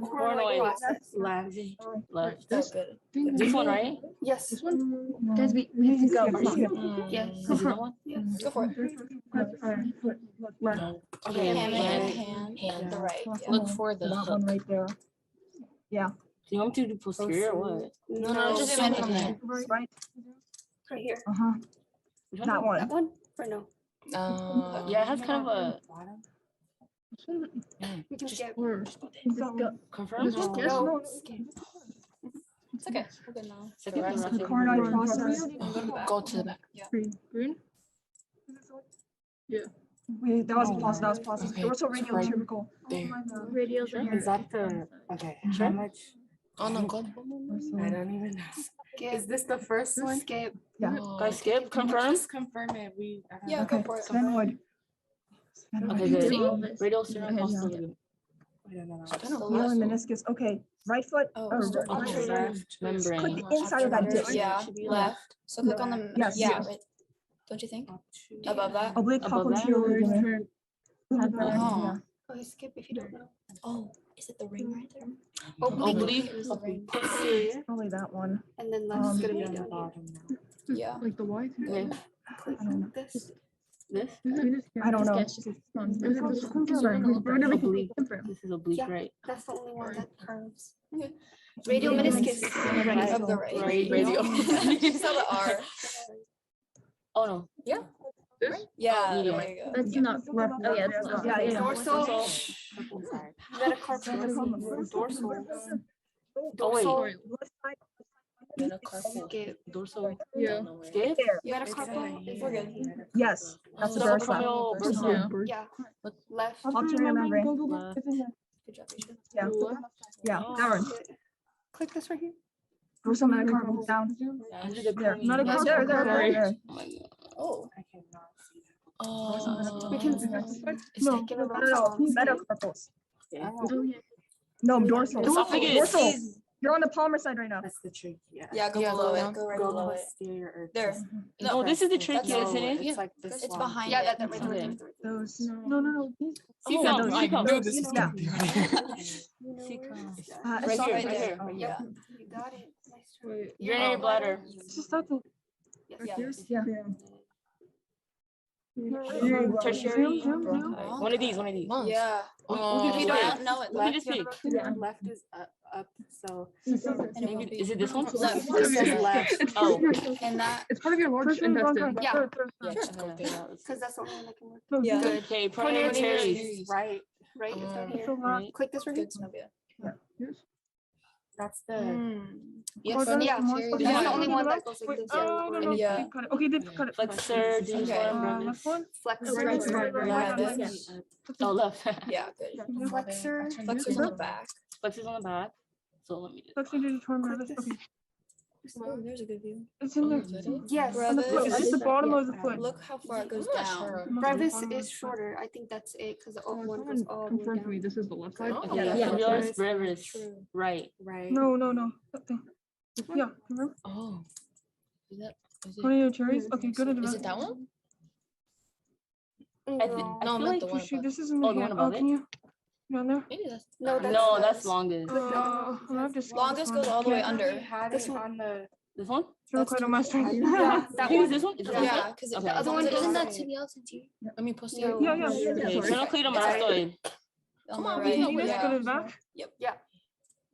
Speaker 8: Coronary
Speaker 12: process.
Speaker 8: left. Left.
Speaker 6: That's good.
Speaker 8: This one, right?
Speaker 12: Yes.
Speaker 11: This one. Guys, we have to go. Come on.
Speaker 12: Yes.
Speaker 8: Is it that one?
Speaker 6: Go for it.
Speaker 11: Left.
Speaker 8: Okay.
Speaker 6: Hand. The right. Yeah.
Speaker 8: Look for the
Speaker 11: That one
Speaker 8: hook.
Speaker 11: right there. Yeah.
Speaker 8: Do you want me to do posterior or what?
Speaker 6: No, just
Speaker 12: zoom
Speaker 6: from
Speaker 12: in.
Speaker 6: there.
Speaker 11: Right.
Speaker 12: Right here.
Speaker 8: Which one?
Speaker 11: That one.
Speaker 12: That one? Or no?
Speaker 8: Yeah, it has kind of a.
Speaker 12: We can skip.
Speaker 6: Confirm?
Speaker 11: Yes, no.
Speaker 12: It's okay. We're good now.
Speaker 6: Second
Speaker 12: Rest of
Speaker 6: round.
Speaker 12: the
Speaker 11: Coronary process.
Speaker 6: Go to the back.
Speaker 11: Green. Yeah. Wait, that was process. That was process.
Speaker 6: Okay,
Speaker 11: Dorsal radial
Speaker 6: right
Speaker 11: cervical.
Speaker 6: there.
Speaker 7: Radials
Speaker 6: Sure.
Speaker 7: are
Speaker 5: Is that the, okay, how much?
Speaker 6: Oh no, go.
Speaker 5: I don't even know. Is this the first one?
Speaker 12: Skip.
Speaker 11: Yeah.
Speaker 6: Guys, skip. Confirm.
Speaker 5: Just confirm it.
Speaker 12: Yeah,
Speaker 11: Okay.
Speaker 12: go for it.
Speaker 11: Sphenoid.
Speaker 6: Okay, good.
Speaker 12: See?
Speaker 6: Radial serum
Speaker 11: Yeah.
Speaker 6: also good.
Speaker 5: I don't know.
Speaker 11: Heel and meniscus. Okay. Right foot.
Speaker 12: Oh,
Speaker 11: or
Speaker 12: start
Speaker 11: right
Speaker 12: with
Speaker 11: foot.
Speaker 5: left.
Speaker 6: Membrane.
Speaker 11: Click the inside of that disc.
Speaker 12: Yeah, left. So click on the,
Speaker 11: Yes.
Speaker 12: yeah, right. Don't you think? Above that?
Speaker 11: Oblique
Speaker 6: Above that?
Speaker 11: popliteal ligament.
Speaker 6: Oh.
Speaker 12: Okay, skip if you don't know. Oh, is it the ring right there?
Speaker 6: Oblique.
Speaker 12: It was the ring.
Speaker 5: Posterior.
Speaker 11: Probably that one.
Speaker 12: And then left's gonna be
Speaker 5: On the
Speaker 12: down
Speaker 5: bottom now.
Speaker 12: here. Yeah.
Speaker 11: Like the Y.
Speaker 6: Okay.
Speaker 12: Click
Speaker 11: I don't know.
Speaker 12: this.
Speaker 6: This?
Speaker 11: I don't know.
Speaker 6: Oblique. This is oblique,
Speaker 12: Yeah.
Speaker 6: right?
Speaker 12: That's the only one that curves. Okay. Radial meniscus
Speaker 6: Right.
Speaker 12: of the right.
Speaker 6: Right, radial.
Speaker 12: You saw the R.
Speaker 6: Oh no.
Speaker 12: Yeah,
Speaker 6: medial.
Speaker 12: there you go.
Speaker 7: That's not. Oh yeah, that's not.
Speaker 11: Yeah, yeah.
Speaker 12: Dorsal.
Speaker 5: Sorry.
Speaker 12: Metacarpal.
Speaker 5: Dorsal.
Speaker 6: Oh wait.
Speaker 11: Left side.
Speaker 6: Metacarpal.
Speaker 12: Skip.
Speaker 6: Dorsal.
Speaker 11: Yeah.
Speaker 6: Skip.
Speaker 11: There.
Speaker 12: Metacarpal. We're good.
Speaker 11: Yes. That's the dorsal.
Speaker 6: Subacromial bursal.
Speaker 12: Yeah. Left.
Speaker 11: Posterior membrane.
Speaker 6: Left.
Speaker 12: Good job, Aisha.
Speaker 11: Yeah. Yeah. That one.
Speaker 12: Click this right here.
Speaker 11: Dorsal metacarpal down.
Speaker 6: Under the
Speaker 11: There.
Speaker 6: cranium.
Speaker 11: There.
Speaker 12: Oh.
Speaker 5: I cannot see that.
Speaker 6: Oh.
Speaker 12: We can. It's
Speaker 11: No,
Speaker 12: taking a
Speaker 11: no,
Speaker 12: roll.
Speaker 11: metacarpals.
Speaker 5: Oh,
Speaker 11: No, dorsal.
Speaker 6: Esophagus.
Speaker 11: Dorsal. You're on the palmar side right now.
Speaker 5: that's the trick. Yeah.
Speaker 12: Yeah, go
Speaker 6: Yeah,
Speaker 12: below
Speaker 6: go
Speaker 12: it.
Speaker 6: down.
Speaker 12: Go right
Speaker 5: Go
Speaker 12: below it.
Speaker 5: posterior or
Speaker 12: There.
Speaker 5: just-
Speaker 6: No, this is the
Speaker 5: That's
Speaker 6: trachea,
Speaker 5: no,
Speaker 6: isn't it?
Speaker 5: It's like this
Speaker 12: It's
Speaker 5: one.
Speaker 12: behind Yeah, it. that right
Speaker 6: Okay.
Speaker 12: there.
Speaker 11: Those. No.
Speaker 6: See,
Speaker 11: Yeah,
Speaker 6: come.
Speaker 11: those-
Speaker 6: See, come.
Speaker 11: those, yeah.
Speaker 6: See, come.
Speaker 11: Uh,
Speaker 6: Right here,
Speaker 12: Right
Speaker 6: right
Speaker 12: there.
Speaker 6: here, right here.
Speaker 12: Yeah, you got it. Nice try.
Speaker 6: Urinary bladder.
Speaker 11: Just that the.
Speaker 12: Yes.
Speaker 11: Yeah.
Speaker 6: Tertiary.
Speaker 11: Zoom.
Speaker 6: One of these.
Speaker 12: Yeah.
Speaker 6: Oh.
Speaker 12: If you don't know it,
Speaker 6: Let me
Speaker 12: left.
Speaker 6: just pick.
Speaker 5: Left is up, so.
Speaker 12: And it won't
Speaker 6: Maybe,
Speaker 12: be-
Speaker 6: is it this one?
Speaker 12: Left.
Speaker 5: It says left.
Speaker 6: Oh.
Speaker 12: And that,
Speaker 11: It's part of your large intestine.
Speaker 12: Yeah.
Speaker 6: Yeah,
Speaker 12: Sure.
Speaker 6: just go through that.
Speaker 12: because that's the only one that can work.
Speaker 11: No,
Speaker 12: Yeah.
Speaker 11: good.
Speaker 6: Okay, coronary arteries.
Speaker 5: Right.
Speaker 12: Right, it's right here.
Speaker 6: Right.
Speaker 12: Click this right here.
Speaker 5: That's the.
Speaker 6: Yes.
Speaker 12: Yeah,
Speaker 11: Okay.
Speaker 12: this is the only one that goes like this.
Speaker 11: No.
Speaker 12: Yeah.
Speaker 11: Cut it. Okay, they've cut it.
Speaker 6: Flexor,
Speaker 12: Okay.
Speaker 6: genital
Speaker 11: Left
Speaker 6: brevis.
Speaker 11: one.
Speaker 12: Flex.
Speaker 11: Right.
Speaker 12: This.
Speaker 6: Oh, left.
Speaker 12: Yeah, good. Flexor. Flexor's on the back.
Speaker 6: Flexor's on the back. So let me just.
Speaker 11: Flexor digitorum brevis. Okay.
Speaker 12: Oh, there's a good view.
Speaker 11: It's in there.
Speaker 12: Yes.
Speaker 11: On the foot. It's the bottom of the foot.
Speaker 12: Look how far it goes down. Brevis is shorter. I think that's it because the old one goes all the way down.
Speaker 11: This is the left side.
Speaker 6: Okay,
Speaker 12: Yeah.
Speaker 6: tibialis brevis. Right.
Speaker 5: Right.
Speaker 11: No. That thing. Yeah. Remember?
Speaker 6: Oh. Is that? Is it?
Speaker 11: Coronary arteries. Okay, go to the
Speaker 6: Is
Speaker 11: left.
Speaker 6: it that one?
Speaker 12: No,
Speaker 6: I feel like
Speaker 11: Oh, shoot, this isn't
Speaker 6: Oh,
Speaker 11: the
Speaker 6: the one
Speaker 11: hand.
Speaker 6: above
Speaker 11: Can you? You on there?
Speaker 6: maybe that's
Speaker 12: No,
Speaker 6: no, that's longest.
Speaker 11: I'm gonna have to skip
Speaker 12: Longest
Speaker 11: this
Speaker 12: goes
Speaker 11: one.
Speaker 12: all the way
Speaker 5: Yeah,
Speaker 12: under.
Speaker 5: we had
Speaker 12: This
Speaker 5: it
Speaker 12: one.
Speaker 5: on the.
Speaker 6: This one?
Speaker 11: It's really quite on my strength.
Speaker 12: Yeah, that
Speaker 6: Maybe
Speaker 12: one.
Speaker 6: this one? Is it this
Speaker 12: Yeah,
Speaker 6: one?
Speaker 12: because
Speaker 6: Okay.
Speaker 12: the other one
Speaker 7: Isn't that
Speaker 12: doesn't.
Speaker 7: tibialis anterior?
Speaker 6: I mean posterior.
Speaker 11: Yeah.
Speaker 6: Okay, sternocleidomastoid.
Speaker 12: On the
Speaker 11: Can
Speaker 12: right.
Speaker 11: you just go to the back?
Speaker 12: Yeah.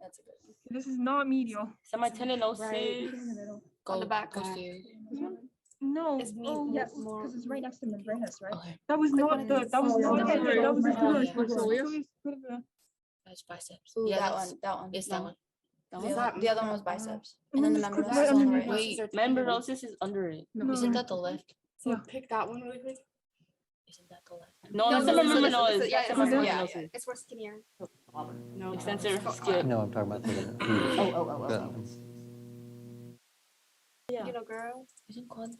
Speaker 12: That's a good one.
Speaker 11: This is not medial.
Speaker 6: Semitendinosus.
Speaker 12: On the back.
Speaker 6: Posterior.
Speaker 11: No.
Speaker 12: It's me-
Speaker 11: Oh, yes,
Speaker 12: more-
Speaker 11: because it's right next to membranous, right?
Speaker 6: Okay.
Speaker 11: That was
Speaker 12: Click
Speaker 11: not
Speaker 12: on
Speaker 11: the.
Speaker 12: it.
Speaker 11: That was not
Speaker 12: Yeah.
Speaker 11: the. That was the.
Speaker 12: Yeah.
Speaker 6: That's biceps.
Speaker 12: Ooh,
Speaker 6: Yeah,
Speaker 12: that
Speaker 6: that's-
Speaker 12: one. That one.
Speaker 6: It's that
Speaker 12: No.
Speaker 6: one. That
Speaker 12: The
Speaker 6: one?
Speaker 12: other- The other one was biceps.
Speaker 11: And
Speaker 12: And then
Speaker 11: then
Speaker 12: the
Speaker 11: just click
Speaker 12: membranous
Speaker 11: right
Speaker 12: is on the
Speaker 11: underneath.
Speaker 12: right.
Speaker 6: Wait, membranosus is under it.
Speaker 11: No.
Speaker 6: Isn't that the left?
Speaker 5: So
Speaker 11: Yeah.
Speaker 5: pick that one really quick.
Speaker 6: Isn't that the left? No,
Speaker 12: No,
Speaker 6: that's the
Speaker 12: this is-
Speaker 6: membranosus.
Speaker 12: Yeah,
Speaker 6: That's
Speaker 12: it's
Speaker 6: the
Speaker 12: more-
Speaker 6: membranosus.
Speaker 12: yeah, it's more skinnier.
Speaker 5: No.
Speaker 6: Extensor, skip.
Speaker 3: No, I'm talking about the.
Speaker 12: You know, girl.
Speaker 6: Isn't quad?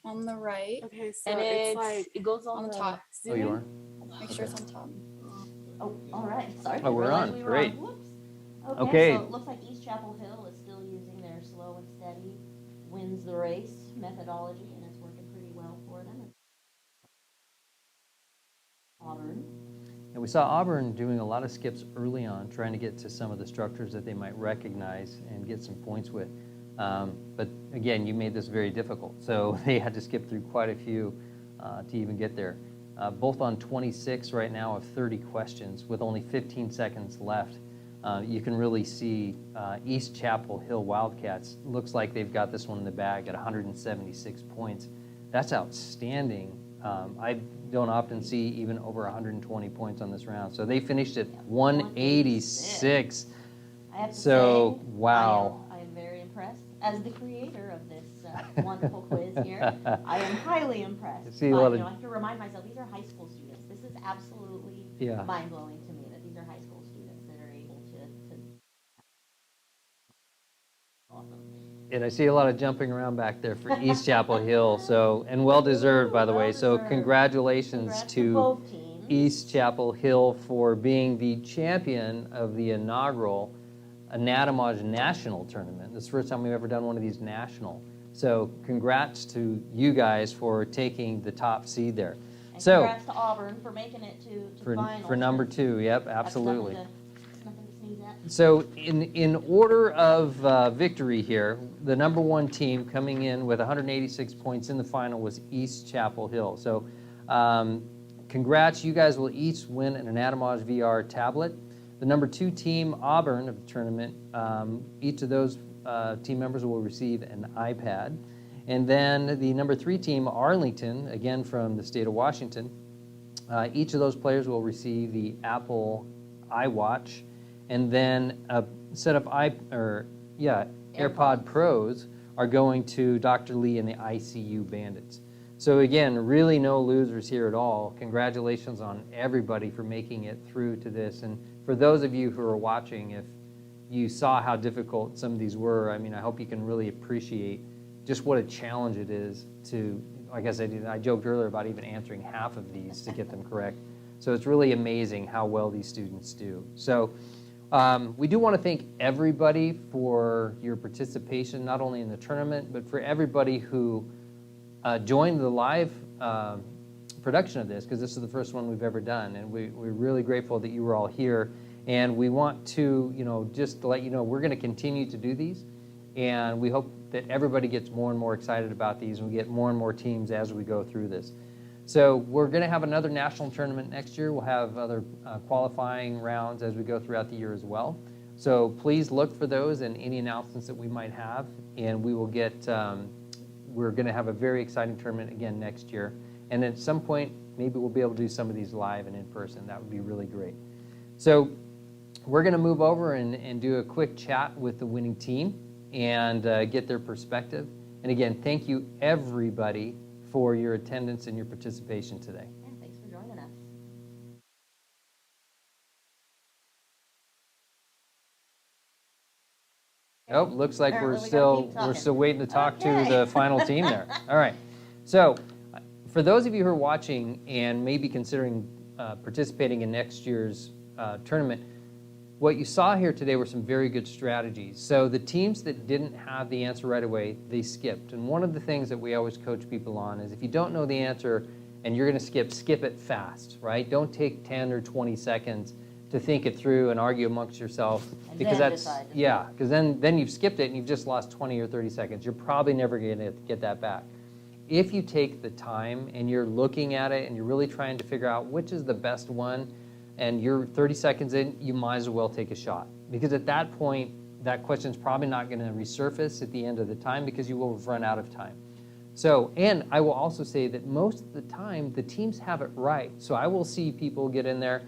Speaker 12: On the right.
Speaker 5: Okay, so
Speaker 6: And
Speaker 5: it's like.
Speaker 6: it goes
Speaker 12: On the top.
Speaker 3: Oh, you are?
Speaker 12: Make sure it's on top.
Speaker 4: Oh, all right, sorry.
Speaker 3: Oh, we're
Speaker 4: Realized
Speaker 3: on.
Speaker 4: we were
Speaker 3: Great.
Speaker 4: Whoops.
Speaker 3: Okay.
Speaker 4: Okay, so it looks like East Chapel Hill is still using their slow and steady wins the race methodology, and it's working pretty well for them. Auburn.
Speaker 3: And we saw Auburn doing a lot of skips early on, trying to get to some of the structures that they might recognize and get some points with. But again, you made this very difficult. So they had to skip through quite a few to even get there. Both on 26 right now of 30 questions with only 15 seconds left. You can really see East Chapel Hill Wildcats. Looks like they've got this one in the bag at 176 points. That's outstanding I don't often see even over 120 points on this round. So they finished at 186.
Speaker 4: I have to
Speaker 3: So,
Speaker 4: say,
Speaker 3: wow.
Speaker 4: I am very impressed. As the creator of this wonderful quiz here, I am highly impressed.
Speaker 3: See,
Speaker 4: But,
Speaker 3: a lot
Speaker 4: you
Speaker 3: of-
Speaker 4: know, I have to remind myself, these are high school students. This is absolutely
Speaker 3: Yeah.
Speaker 4: mind-blowing to me that these are high school students that are able to awesome.
Speaker 3: And I see a lot of jumping around back there for East Chapel Hill. So, and well deserved, by the way. So
Speaker 4: Well-deserved.
Speaker 3: congratulations
Speaker 4: Congrats
Speaker 3: to
Speaker 4: both teams.
Speaker 3: East Chapel Hill for being the champion of the inaugural Anatomage National Tournament. This is the first time we've ever done one of these national. So congrats to you guys for taking the top seed there.
Speaker 4: And
Speaker 3: So
Speaker 4: congrats to Auburn for making it to finals.
Speaker 3: for number 2, yep,
Speaker 4: That's
Speaker 3: absolutely.
Speaker 4: nothing to sneeze at.
Speaker 3: So in order of victory here, the number 1 team coming in with 186 points in the final was East Chapel Hill. So congrats, you guys will each win an Anatomage VR tablet. The number 2 team, Auburn, of the tournament, each of those team members will receive an iPad. And then the number 3 team, Arlington, again from the state of Washington, each of those players will receive the Apple iWatch. And then a set of AirPod Pros are going to Dr. Lee and the ICU Bandits. So again, really no losers here at all. Congratulations on everybody for making it through to this. And for those of you who are watching, if you saw how difficult some of these were, I mean, I hope you can really appreciate just what a challenge it is to, like I said, I joked earlier about even answering half of these to get them correct. So it's really amazing how well these students do. So we do want to thank everybody for your participation, not only in the tournament, but for everybody who joined the live production of this, because this is the first one we've ever done. And we're really grateful that you were all here. And we want to, just to let you know, we're going to continue to do these. And we hope that everybody gets more and more excited about these, and we get more and more teams as we go through this. So we're going to have another national tournament next year. We'll have other qualifying rounds as we go throughout the year as well. So please look for those and any announcements that we might have. And we will get, we're going to have a very exciting tournament again next year. And at some point, maybe we'll be able to do some of these live and in person. That would be really great. So we're going to move over and do a quick chat with the winning team and get their perspective. And again, thank you everybody for your attendance and your participation today.
Speaker 4: Yeah, thanks for joining us.
Speaker 3: Oh, looks like we're still waiting to talk to
Speaker 4: Okay.
Speaker 3: the final team there. All right. So for those of you who are watching and maybe considering participating in next year's tournament, what you saw here today were some very good strategies. So the teams that didn't have the answer right away, they skipped. And one of the things that we always coach people on is if you don't know the answer and you're going to skip it fast, right? Don't take 10 or 20 seconds to think it through and argue amongst yourself,
Speaker 4: And
Speaker 3: because
Speaker 4: then
Speaker 3: that's,
Speaker 4: decide.
Speaker 3: yeah, because then you've skipped it and you've just lost 20 or 30 seconds. You're probably never going to get that back. If you take the time and you're looking at it and you're really trying to figure out which is the best one, and you're 30 seconds in, you might as well take a shot. Because at that point, that question's probably not going to resurface at the end of the time because you will have run out of time. So, and I will also say that most of the time, the teams have it right. So I will see people get in there,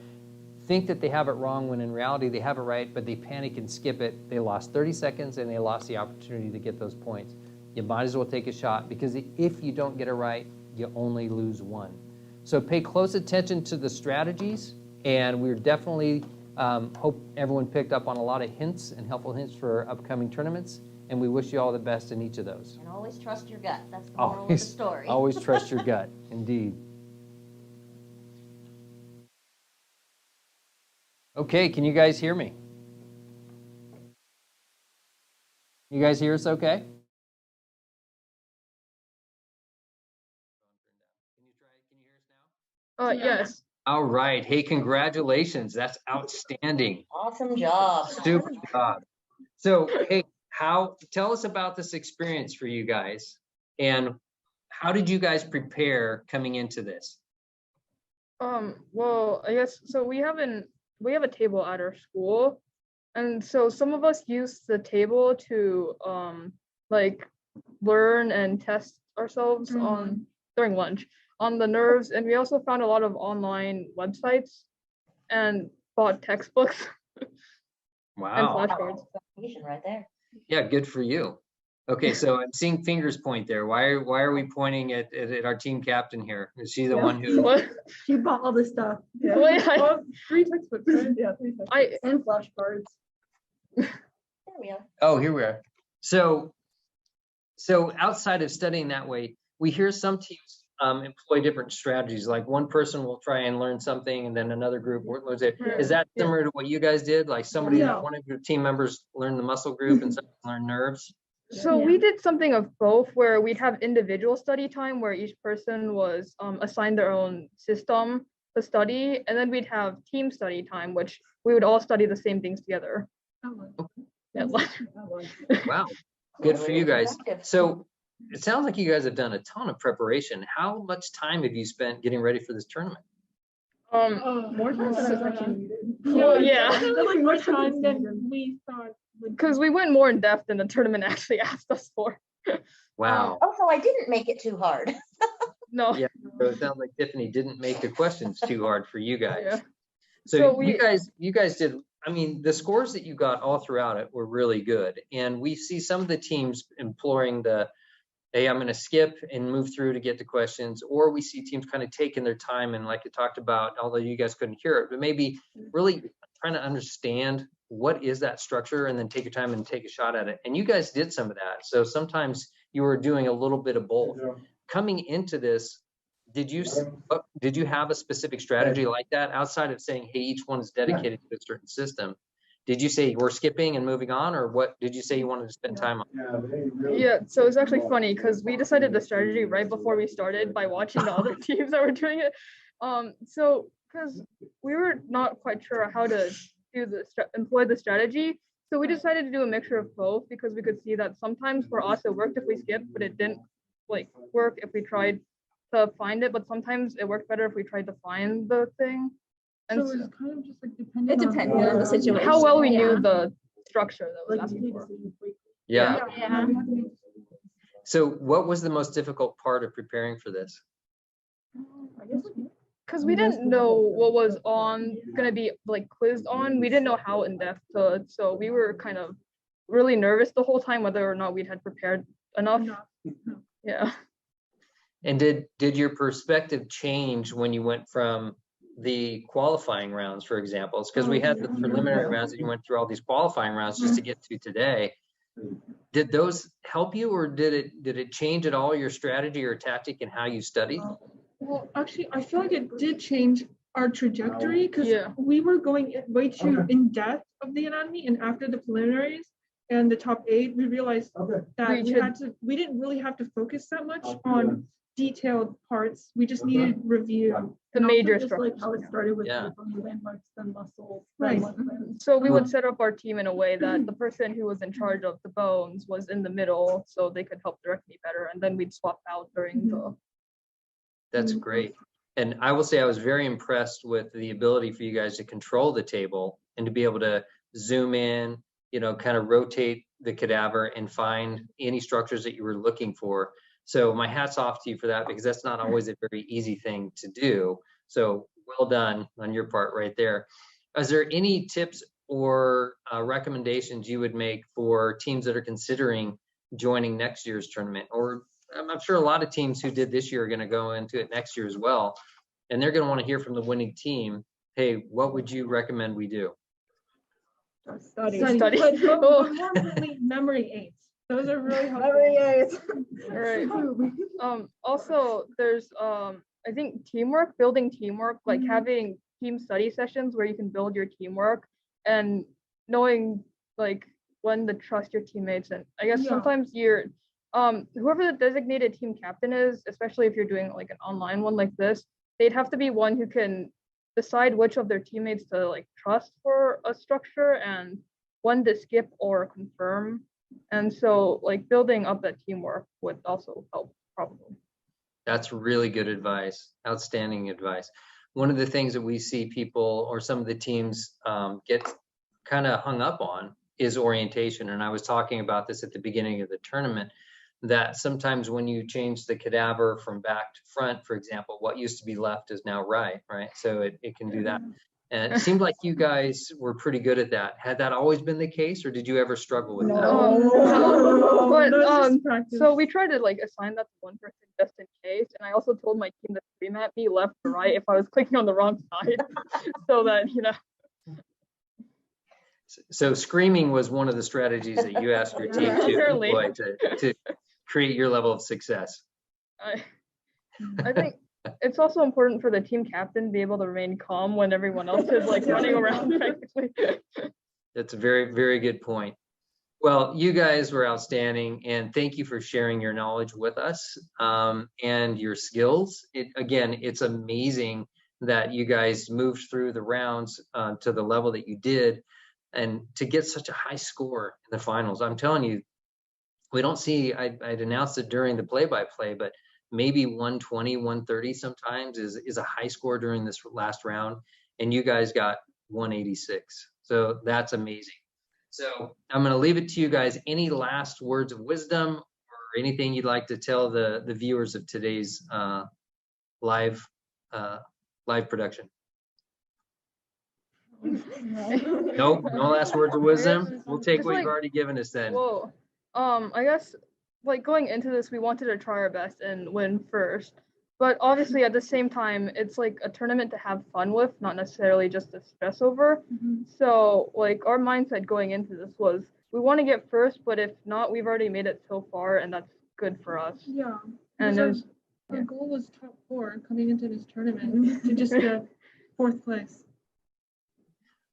Speaker 3: think that they have it wrong when in reality they have it right, but they panic and skip it. They lost 30 seconds and they lost the opportunity to get those points. You might as well take a shot because if you don't get it right, you only lose one. So pay close attention to the strategies. And we're definitely hope everyone picked up on a lot of hints and helpful hints for upcoming tournaments. And we wish you all the best in each of those.
Speaker 4: And always trust your gut. That's the moral of the story.
Speaker 3: Always trust your gut, indeed. Okay, can you guys hear me? You guys hear us okay?
Speaker 11: Yes.
Speaker 3: All right. Hey, congratulations. That's outstanding.
Speaker 4: Awesome job.
Speaker 3: Super job. So, hey, tell us about this experience for you guys, and how did you guys prepare coming into this?
Speaker 11: Well, I guess so. We have a table at our school, and so some of us use the table to like learn and test ourselves on during lunch. on the nerves, and we also found a lot of online websites and bought textbooks and
Speaker 3: Wow.
Speaker 11: flashcards.
Speaker 4: Right there.
Speaker 3: Yeah, good for you. Okay, so I'm seeing fingers point there. Why are we pointing at our team captain here? Is she the one who?
Speaker 11: What?
Speaker 10: She bought all this stuff. Yeah.
Speaker 11: Wait,
Speaker 10: Well, 3 textbooks, right? Yeah, 3 textbooks. And flashcards.
Speaker 4: There we are.
Speaker 3: Oh, here we are. So outside of studying that way, we hear some teams employ different strategies. Like one person will try and learn something, and then another group learns it. Is that similar to what you guys did? Like one of your team members learned the muscle group and some learned nerves.
Speaker 11: So we did something of both, where we'd have individual study time where each person was assigned their own system to study, and then we'd have team study time, which we would all study the same things together. Yeah.
Speaker 3: Wow, good for you guys. So it sounds like you guys have done a ton of preparation. How much time have you spent getting ready for this tournament?
Speaker 10: More time than I was actually needed.
Speaker 11: Well, yeah.
Speaker 10: Like more time than we thought.
Speaker 11: Because we went more in depth than the tournament actually asked us for.
Speaker 3: Wow.
Speaker 4: Also, I didn't make it too hard.
Speaker 11: No.
Speaker 3: Yeah, so it sounds like Tiffany didn't make the questions too hard for you guys.
Speaker 11: Yeah.
Speaker 3: So you guys did, I mean, the scores that you got all throughout it were really good. And we see some of the teams employing hey, I'm going to skip and move through to get to questions, or we see teams kind of taking their time and, like you talked about, although you guys couldn't hear it, but maybe really trying to understand what is that structure and then take your time and take a shot at it. And you guys did some of that. So sometimes you were doing a little bit of both. Coming into this, did you have a specific strategy like that outside of saying, hey, each one is dedicated to a certain system? Did you say we're skipping and moving on, or what did you say you wanted to spend time on?
Speaker 11: Yeah, so it's actually funny because we decided the strategy right before we started by watching the other teams that were doing it. So because we were not quite sure how to employ the strategy, so we decided to do a mixture of both, because we could see that sometimes for us it worked if we skipped, but it didn't work if we tried to find it. But sometimes it worked better if we tried to find the thing. And
Speaker 10: so it's kind of just like depending
Speaker 12: on the situation.
Speaker 11: How well we knew the structure that was asking for.
Speaker 3: Yeah. So what was the most difficult part of preparing for this?
Speaker 11: Because we didn't know what was gonna be quizzed on. We didn't know how in depth so we were kind of really nervous the whole time whether or not we had prepared enough. Yeah.
Speaker 3: And did your perspective change when you went from the qualifying rounds, for example? Because we had the preliminary rounds and you went through all these qualifying rounds just to get to today. Did those help you, or did it change at all your strategy or tactic and how you studied?
Speaker 10: Well, actually, I feel like it did change our trajectory, because we were going way too in depth of the anatomy, and after the preliminaries and the top 8, we realized that we didn't really have to focus that much on detailed parts. We just needed review.
Speaker 11: The major
Speaker 10: structure. Like how it started with landmarks, then muscles. Right.
Speaker 11: So we would set up our team in a way that the person who was in charge of the bones was in the middle, so they could help direct me better, and then we'd swap out during the.
Speaker 3: That's great. And I will say I was very impressed with the ability for you guys to control the table and to be able to zoom in, kind of rotate the cadaver and find any structures that you were looking for. So my hat's off to you for that, because that's not always a very easy thing to do. So well done on your part right there. Is there any tips or recommendations you would make for teams that are considering joining next year's tournament? Or I'm sure a lot of teams who did this year are going to go into it next year as well, and they're going to want to hear from the winning team, hey, what would you recommend we do?
Speaker 10: Study. But more importantly, memory aids. Those are really helpful. Memory aids.
Speaker 11: Right. Also, there's I think building teamwork, like having team study sessions where you can build your teamwork and knowing when to trust your teammates. And I guess sometimes you're whoever the designated team captain is, especially if you're doing an online one like this, they'd have to be one who can decide which of their teammates to trust for a structure and when to skip or confirm. And so building up that teamwork would also help, probably.
Speaker 3: That's really good advice. Outstanding advice. One of the things that we see people or some of the teams get kind of hung up on is orientation. And I was talking about this at the beginning of the tournament. that sometimes when you change the cadaver from back to front, for example, what used to be left is now right? So it can do that. And it seemed like you guys were pretty good at that. Had that always been the case, or did you ever struggle with that?
Speaker 11: So we tried to like assign that to one person just in case, and I also told my team to scream at me left or right if I was clicking on the wrong side, so that
Speaker 3: So screaming was one of the strategies that you asked your team to employ to create your level of success.
Speaker 11: I think it's also important for the team captain to be able to remain calm when everyone else is like running around practically.
Speaker 3: That's a very, very good point. Well, you guys were outstanding, and thank you for sharing your knowledge with us and your skills. Again, it's amazing that you guys moved through the rounds to the level that you did, and to get such a high score in the finals. I'm telling you, we don't see, I'd announced it during the play-by-play, but maybe 120, 130 sometimes is a high score during this last round, and you guys got 186. So that's amazing. So I'm going to leave it to you guys. Any last words of wisdom or anything you'd like to tell the viewers of today's live production? Nope, no last words of wisdom. We'll take what you've already given us then.
Speaker 11: Whoa. I guess like going into this, we wanted to try our best and win first. But obviously at the same time, it's like a tournament to have fun with, not necessarily just to stress over. So like our mindset going into this was we want to get first, but if not, we've already made it so far and that's good for us.
Speaker 10: Yeah.
Speaker 11: And
Speaker 10: our goal was top 4 coming into this tournament to just get 4th place.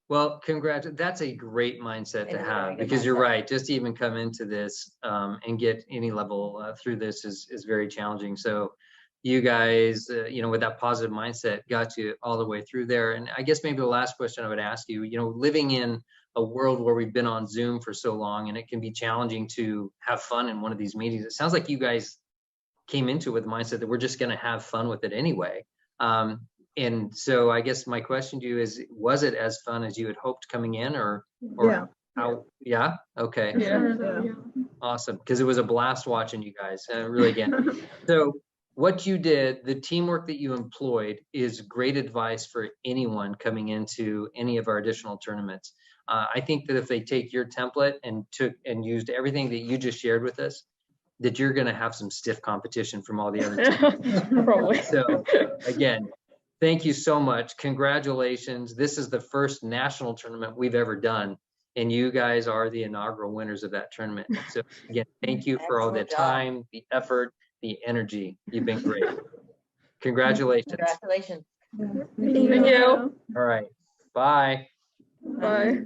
Speaker 3: Well, congrats. That's a great mindset to have, because you're right. Just to even come into this and get any level through this is very challenging. So you guys, with that positive mindset, got you all the way through there. And I guess maybe the last question I would ask you, living in a world where we've been on Zoom for so long, and it can be challenging to have fun in one of these meetings. It sounds like you guys came into it with the mindset that we're just going to have fun with it anyway. And so I guess my question to you is, was it as fun as you had hoped coming in, or how? Yeah. Okay.
Speaker 10: Yeah.
Speaker 3: Awesome. Because it was a blast watching you guys. Really, again. So what you did, the teamwork that you employed, is great advice for anyone coming into any of our additional tournaments. I think that if they take your template and used everything that you just shared with us, that you're going to have some stiff competition from all the other teams.
Speaker 11: Probably.
Speaker 3: So again, thank you so much. Congratulations. This is the first national tournament we've ever done, and you guys are the inaugural winners of that tournament. So again, thank you for all the time, the effort, the energy. You've been great. Congratulations.
Speaker 4: Congratulations.
Speaker 11: Thank you.
Speaker 3: All right. Bye.
Speaker 11: Bye.